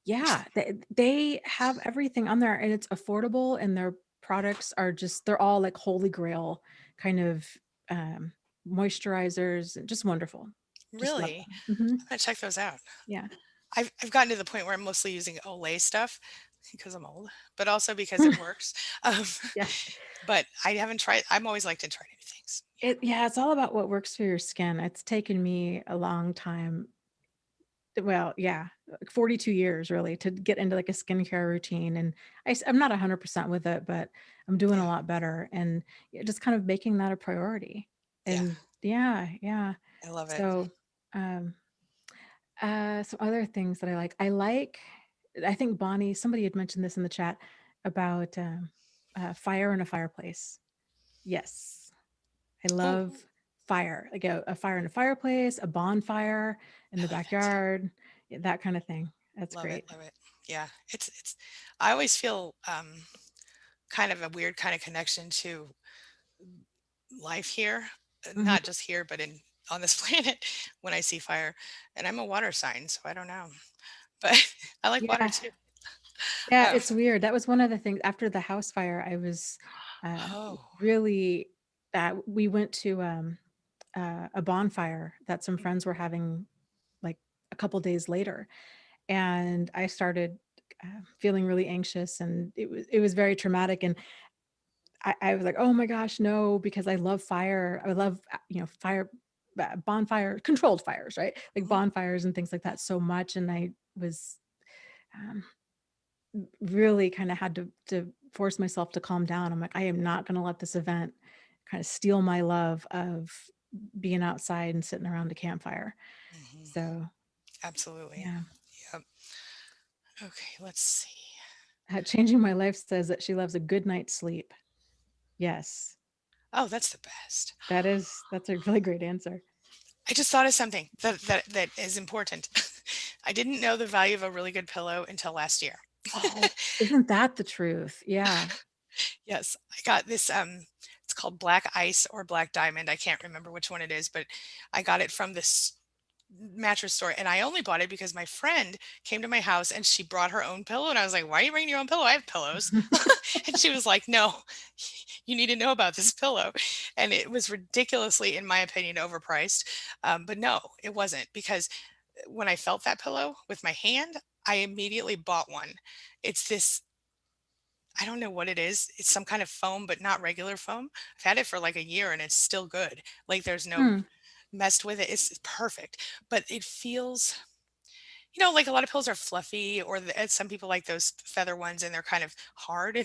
Yeah, they have everything on there, and it's affordable, and their products are just they're all like holy grail kind of, um, moisturizers, just wonderful. Just love Really? them. Mhm. I'm gonna check those out. Yeah. I've gotten to the point where I'm mostly using Olay stuff because I'm old, but also because it works. Um, Yeah. but I haven't tried. I'm always like to try new things. Yeah, it's all about what works for your skin. It's taken me a long time, well, yeah, like 42 years really to get into like a skincare routine, and I'm not 100% with it, but I'm doing Yeah, a lot better, and yeah, just kind of making that a priority. yeah, And yeah, yeah. I love it. So, um, some other things that I think Bonnie, somebody had mentioned this in the chat about fire in a fireplace. Yes, I Oh, love fire, like a fire in a fireplace, a bonfire in I the love that too. backyard, yeah, that kind of thing. That's Love it, great. love it. Yeah, it's. I always feel kind of a weird kind of connection to life here, Mhm. not just here, but in on this planet when I see fire. And I'm a water sign, so I don't know, but I like water Yeah, too. yeah, Um, it's weird. That was one of the things after the house fire. I was uh, oh, really. We went to a bonfire that some mm, friends were having like a couple days later, and I started feeling really anxious, and it was very traumatic. And I was like, "Oh my gosh, no," because I love fire. I love, fire, bonfire controlled fires, right? Like mhm, bonfires and things like that so much, and I was, um, really kinda had to force myself to calm down. I'm like, "I am not gonna let this event kinda steal my love of being outside and sitting around a campfire." mhm, So, absolutely. yeah. Yep. Okay, let's see. Changing My Life says that she loves a good night's sleep. Yes, Oh, that's the best. that's a really great answer. I just thought of something that is important. I didn't know the value of a really good pillow until last year. Oh, isn't that the truth? Yeah. Yes, I got this, it's called Black Ice or Black Diamond, I can't remember which one it is, but I got it from this mattress store, and I only bought it because my friend came to my house and she brought her own pillow, and I was like, "Why are you bringing your own pillow? I have pillows." And she was like, "No, you need to know about this pillow." And it was ridiculously, in my opinion, overpriced. But no, it wasn't, because when I felt that pillow with my hand, I immediately bought one. It's this, I don't know what it is. It's some kind of foam, but not regular foam. I've had it for like a year and it's still good. Like there's no Hmm, messed with it. It's perfect. But it feels, like a lot of pillows are fluffy, or some people like those feather ones and they're kind of hard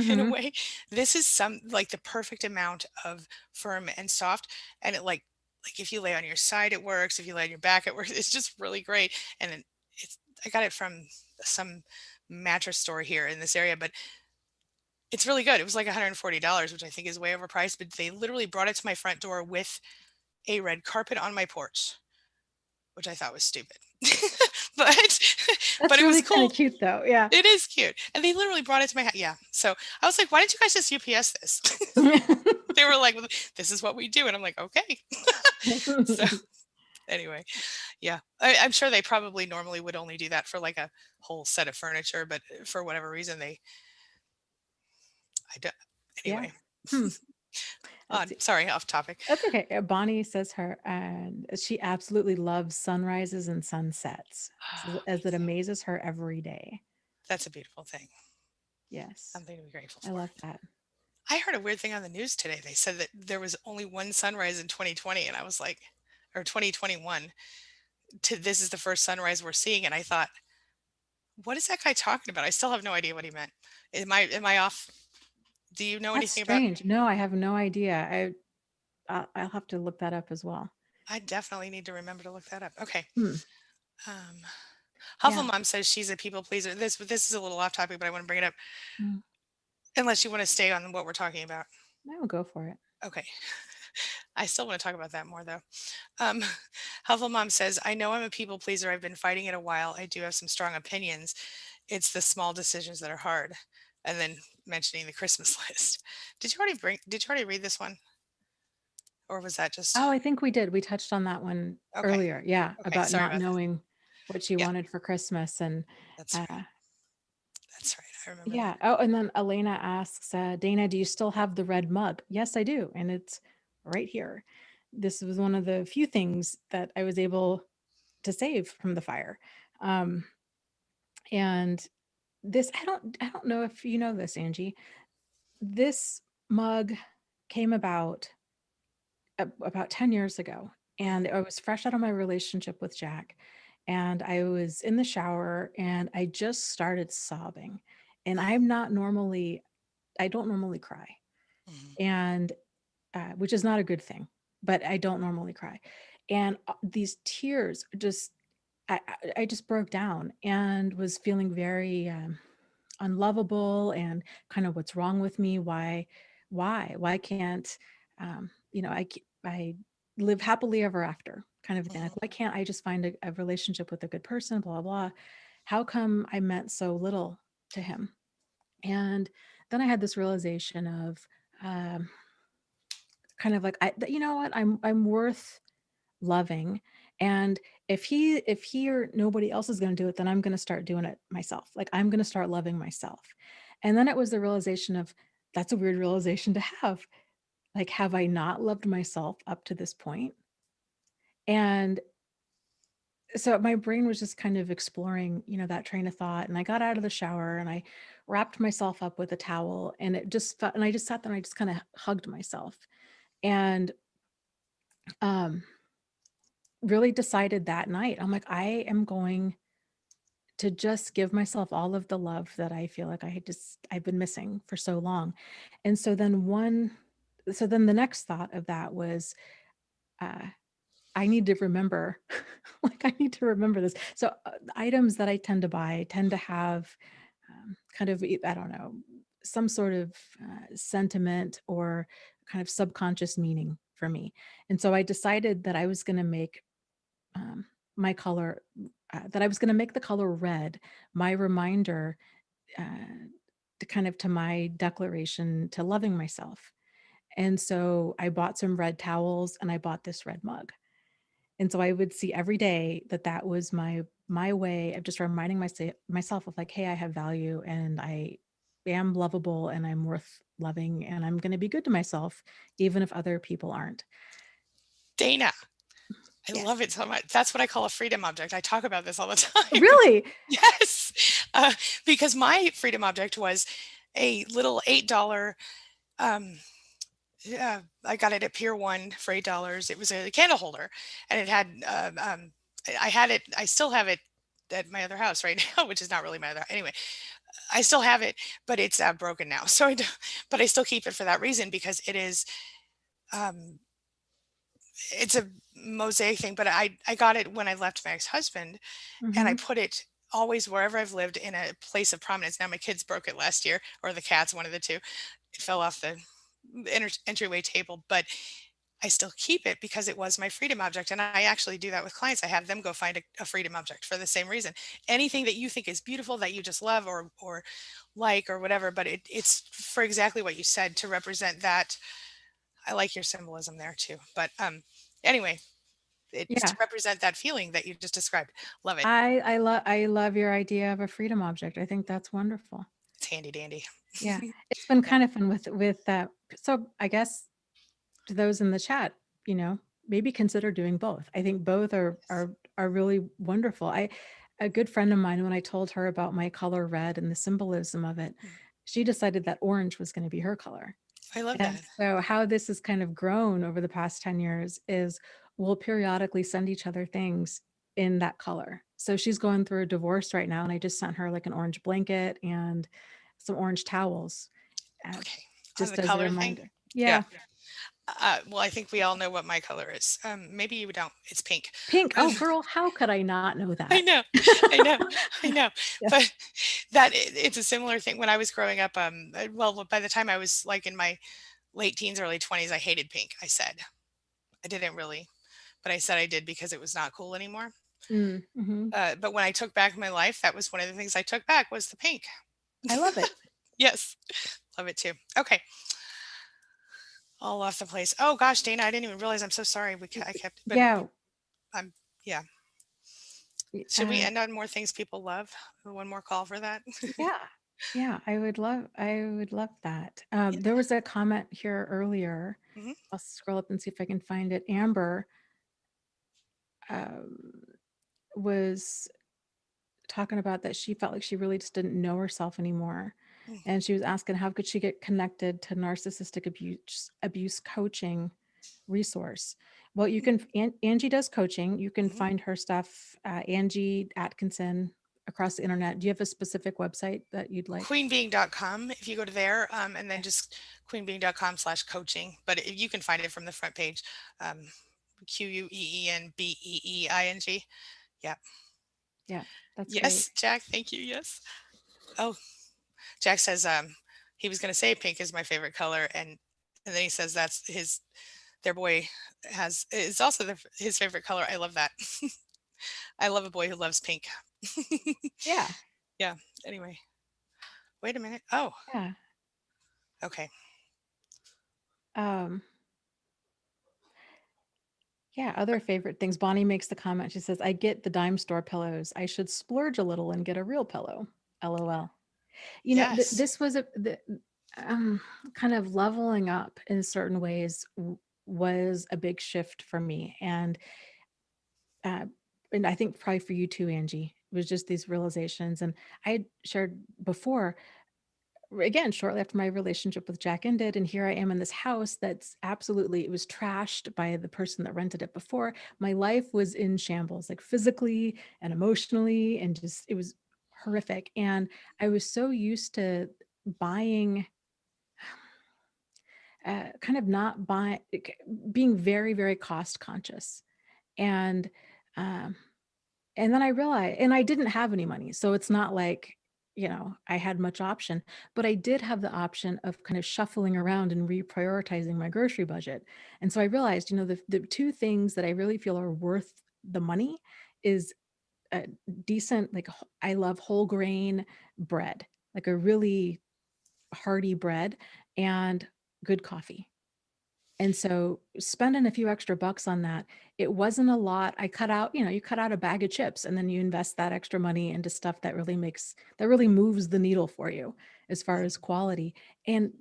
in a mhm, way. This is some like the perfect amount of firm and soft. And it like if you lay on your side, it works. If you lay on your back, it works. It's just really great. And it's, I got it from some mattress store here in this area, but it's really good. It was like $140, which I think is way overpriced, but they literally brought it to my front door with a red carpet on my porch, which I thought was stupid. But That's but it was really kind of cool. cute though. Yeah. It is cute, and they literally brought it to my house. Yeah, so I was like, "Why didn't you guys just UPS this?" They were like, "Well, this is what we do," and I'm like, "Okay." So, anyway, yeah, I'm sure they probably normally would only do that for, like, a whole set of furniture, but for whatever reason, I don't. Yeah. Anyway, Hmm. Let's see. sorry, off topic. That's okay. Bonnie says her and she absolutely loves sunrises and sunsets, says as it amazes her every day. That's a beautiful thing, Yes, something to be grateful I for. love that. I heard a weird thing on the news today. They said that there was only one sunrise in 2020, and I was like, or 2021. This is the first sunrise we're seeing, and I thought, what is that guy talking about? I still have no idea what he meant. Am I off? Do you know That's anything about? strange. No, I have no idea. I'll have to look that up as well. I definitely need to remember to look that up. Okay. Hmm. Um, Helpful Yeah. Mom says she's a people pleaser. This is a little off topic, but I want to bring it up. Mm. Unless you want to stay on what we're talking about. I will go for it. Okay. I still want to talk about that more though. Um, Helpful Mom says, I know I'm a people pleaser. I've been fighting it a while. I do have some strong opinions. It's the small decisions that are hard. And then mentioning the Christmas list. Did you already read this one? Or was that just Oh, I think we did. We touched on that one okay. earlier. Yeah, Okay. about Sorry not about that. knowing what she Yeah, wanted for Christmas and that's right. uh That's right. I remember that. yeah. Oh, and then Elena asks, Dana, do you still have the red mug? Yes, I do. And it's right here. This was one of the few things that I was able to save from the fire. Um, and this, I don't know if you know this, Angie. This mug came about 10 years ago, and Mhm, I was fresh out of my relationship with Jack, and I was in the shower and I just started sobbing. And mhm, I don't normally cry, mhm, and which is not a good thing, but I don't normally cry. And these tears just, I just broke down and was feeling very unlovable and kind of what's wrong with me? Why can't, I live happily ever after kind of thing. Like, mhm. why can't I just find a relationship with a good person? Blah, blah. How come I meant so little to him? And then I had this realization of, um, kind of like, you know what, I'm worth loving. And if he or nobody else is going to do it, then I'm going to start doing it myself. Like, I'm going to start loving myself. And then it was the realization of, that's a weird realization to have. Like, have I not loved myself up to this point? And so my brain was just kind of exploring, that train of thought. And I got out of the shower and I wrapped myself up with a towel, and it just felt, and I just sat there and I just kind of hugged myself. And um really decided that night, I'm like, I am going to just give myself all of the love that I feel like I've been missing for so long. And so then the next thought of that was, uh, I need to remember, like, I need to remember this. So items that I tend to buy tend to have kind of, I don't know, some sort of sentiment or kind of subconscious meaning for me. And so I decided that I was going to make um, my color, that I was going to make the color red my reminder, uh, to my declaration to loving myself. And so I bought some red towels and I bought this red mug. And so I would see every day that that was my way of just reminding myself of, like, hey, I have value and I am lovable and I'm worth loving and I'm going to be good to myself even if other people aren't. Dana, I love Yes. it so much. That's what I call a freedom object. I talk about this all the time. Really? Yes, because my freedom object was a little $8, um, yeah, I got it at Pier 1 for $8. It was a candle holder, and it had, I had it I still have it at my other house right now, which is not really my other anyway, I still have it, but it's, broken now, so I do but I still keep it for that reason because um it's a mosaic thing, but I got it when I left my ex-husband, and I Hmm. put it always wherever I've lived in a place of prominence. Now my kids broke it last year, or the cats, one of the 2. It fell off the entryway table, but I still keep it because it was my freedom object, and I actually do that with clients. I have them go find a freedom object for the same reason. Anything that you think is beautiful that you just love or like or whatever, but it's for exactly what you said, to represent that. I like your symbolism there too. But anyway, it's to Yeah. represent that feeling that you just described. Love it. I love your idea of a freedom object. I think that's wonderful. It's handy dandy. Yeah. It's been Yeah. kind of fun with that. So I guess to those in the chat, you know, maybe consider doing both. I think both are Yes. are really wonderful. A good friend of mine, when I told her about my color red and the symbolism of it, Mm. she decided that orange was going to be her color. I love And that. so how this has kind of grown over the past 10 years is we'll periodically send each other things in that color. So she's going through a divorce right now, and I just sent her like an orange blanket and some orange towels, uh, Okay. On the just as a color thing. reminder. Yeah. Yeah. Well, I think we all know what my color is. Maybe you don't. It's pink. Pink. Um, Oh, girl, how could I not know I that? know, I know, I know. Yeah. But it's a similar thing when I was growing up. Well, by the time I was like in my late teens, early 20s, I hated pink. I said I didn't really, but I said I did because it was not cool anymore. Mhm. But when I took back my life, that was one of the things I took back was the pink. I love it. Yes, love it too. Okay, all off the place. Oh gosh, Dana, I didn't even realize. I'm so sorry. I kept, but Yeah. I'm yeah. y- Should we Uh, end on more things people love? One more call for that. yeah. Yeah. I would love that. Yeah. There was a comment here earlier. Mhm. I'll scroll up and see if I can find it. Amber um, was talking about that she felt like she really just didn't know herself anymore. Mm. And she was asking how could she get connected to narcissistic abuse coaching resource. Well, you can, Angie does coaching. You can Mhm. find her stuff, Angie Atkinson, across the internet. Do you have a specific website that you'd like? Queenbeing.com, if you go to there, and then Okay. just queenbeing.com/coaching, but you can find it from the front page. Um, QUEENBEEING. Yeah. Yeah, that's great. Yes, Jack, thank you. Yes. Oh, Jack says he was going to say pink is my favorite color, and then he says that's their boy has is also his favorite color. I love that. I love a boy who loves pink. Yeah. Yeah. Anyway, wait a minute. Oh, Yeah. okay. Um, yeah, other favorite things. Bonnie makes the comment. She says, I get the dime store pillows. I should splurge a little and get a real pillow. LOL. You know, Yes. this was um, kind of leveling up in certain ways was a big shift for me. Uh, and I think probably for you too, Angie, it was just these realizations. And I had shared before, again, shortly after my relationship with Jack ended, and here I am in this house that's absolutely, it was trashed by the person that rented it before. My life was in shambles, like physically and emotionally, and just, it was horrific. And I was so used to buying, kind of not buying, being very, very cost conscious. And, um, and then I realized, and I didn't have any money. So it's not like, you know, I had much option, but I did have the option of kind of shuffling around and reprioritizing my grocery budget. And so I realized, you know, the two things that I really feel are worth the money is a decent, like, I love whole grain bread, like a really hearty bread, and good coffee. And so spending a few extra bucks on that, it wasn't a lot. I cut out, you know, you cut out a bag of chips and then you invest that extra money into stuff that really moves the needle for you as far as quality. And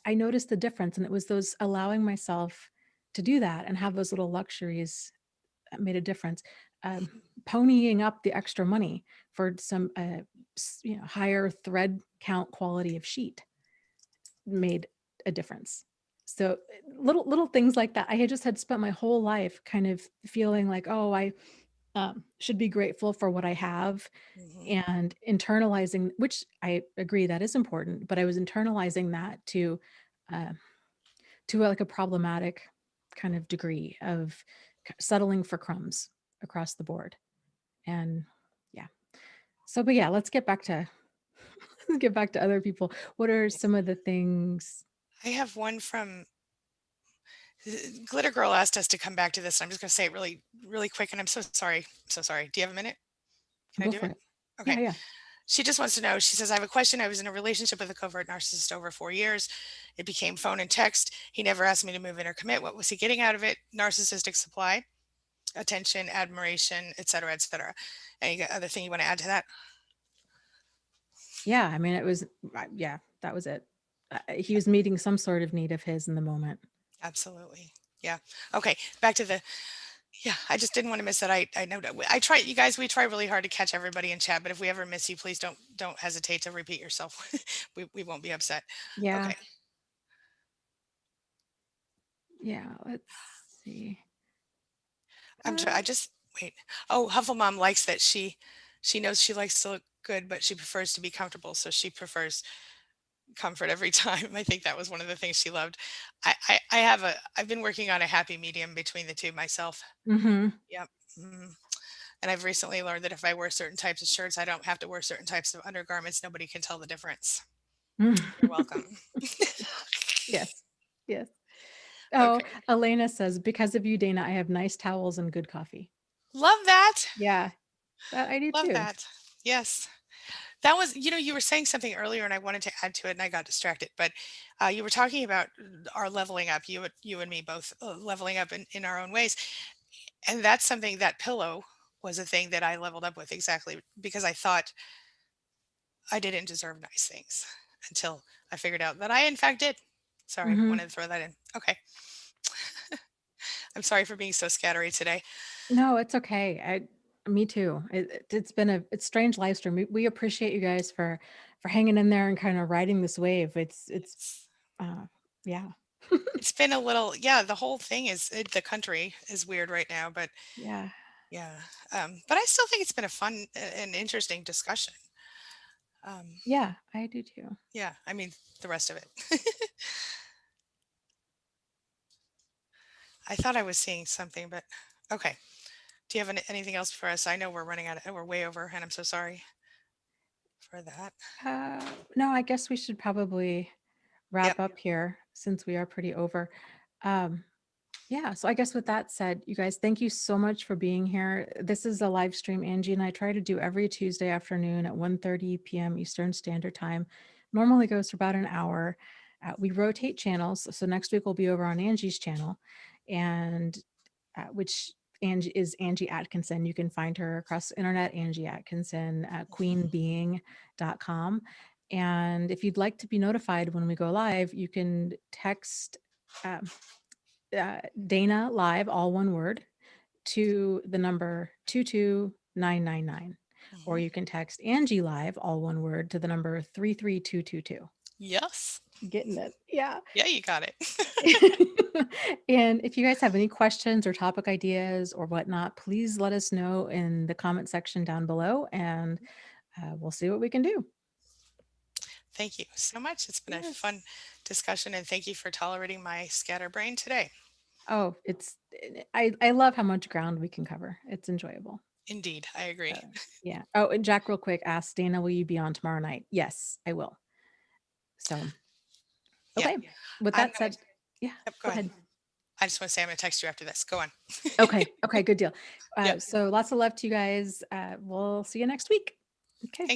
I noticed the difference. And it was those allowing myself to do that and have those little luxuries that made a difference. Ponying up the extra money for some, you know, higher thread count quality of sheet made a difference. So little things like that. I had just had spent my whole life kind of feeling like, oh, I should be grateful for what I have, Mhm. and internalizing, which I agree that is important, but I was internalizing that uh, to like a problematic kind of degree of settling for crumbs across the board. And yeah. So, but yeah, let's get back to let's get back to other people. What are some of the things? I have one from Glitter Girl asked us to come back to this. I'm just going to say it really, really quick. And I'm so sorry. I'm so sorry. Do you have a minute? Can I Go do for it? it. Yeah, Okay. yeah. She just wants to know. She says, I have a question. I was in a relationship with a covert narcissist over 4 years. It became phone and text. He never asked me to move in or commit. What was he getting out of it? Narcissistic supply, attention, admiration, et cetera, et cetera. Any other thing you want to add to that? Yeah, I mean, it was yeah, that was it. He was meeting some sort of need of his in the moment. Absolutely. Yeah. Okay. Back to the, yeah, I just didn't want to miss that. I know that I try, you guys, we try really hard to catch everybody in chat, but if we ever miss you, please don't hesitate to repeat yourself. We won't be upset. Yeah. Okay. Yeah, let's see. I'm sorry. I Uh, just wait. Oh, Hufflemom likes that she knows she likes to look good, but she prefers to be comfortable. So she prefers comfort every time. I think that was one of the things she loved. I have I've been working on a happy medium between the two myself. mhm. Yep. And I've recently learned that if I wear certain types of shirts, I don't have to wear certain types of undergarments. Nobody can tell the difference. You're welcome. Yes. Yes. Oh, Okay. Elena says, "Because of you, Dana, I have nice towels and good coffee." Love that. Yeah, that I do Love too. that. Yes. That was, you were saying something earlier and I wanted to add to it and I got distracted, but you were talking about our leveling up, you and me both leveling up in our own ways. And that's something, that pillow was a thing that I leveled up with, exactly because I thought I didn't deserve nice things until I figured out that I in fact did. Sorry, wanted Mhm. to throw that in. Okay. I'm sorry for being so scattery today. No, it's okay. Me too. It's been it's strange live stream. We appreciate you guys for hanging in there and kind of riding this wave. It's It's uh yeah. it's been a little, yeah, the whole thing is the country is weird right now, but Yeah. yeah. But I still think it's been a fun and interesting discussion. Um, Yeah, I do too. yeah, I mean the rest of it. I thought I was seeing something, but okay. Do you have anything else for us? I know we're running out of, we're way over, and I'm so sorry for that. No, I guess we should probably Yep. wrap up here since we are pretty over. Um, yeah, so I guess with that said, you guys, thank you so much for being here. This is a live stream Angie and I try to do every Tuesday afternoon at 1:30 p.m. Eastern Standard Time. Normally goes for about an hour. We rotate channels, so next week we'll be over on Angie's channel, and which Angie is Angie Atkinson. You can find her across the internet, Angie Atkinson at queenbeing.com. And if you'd like to be notified when we go live, you can text um, Dana live, all one word, to the number 22999. Or Hmm. you can text Angie live, all one word, to the number 33222. Yes. Getting it. Yeah. Yeah, you got it. And if you guys have any questions or topic ideas or whatnot, please let us know in the comment section down below and we'll see what we can do. Thank you so much. It's been a Yes. fun discussion, and thank you for tolerating my scatterbrain today. Oh, I love how much ground we can cover. It's enjoyable. Indeed, I agree. So, yeah. Oh, and Jack real quick asked, Dana, will you be on tomorrow night? Yes, I will. So, Yeah. okay. With I'm that gonna, said, yeah, yep, go go ahead. ahead. I just want to say I'm gonna text you after this. Go on. Okay. Okay. Good deal. Yep. So lots of love to you guys. We'll see you next week. Okay. Thank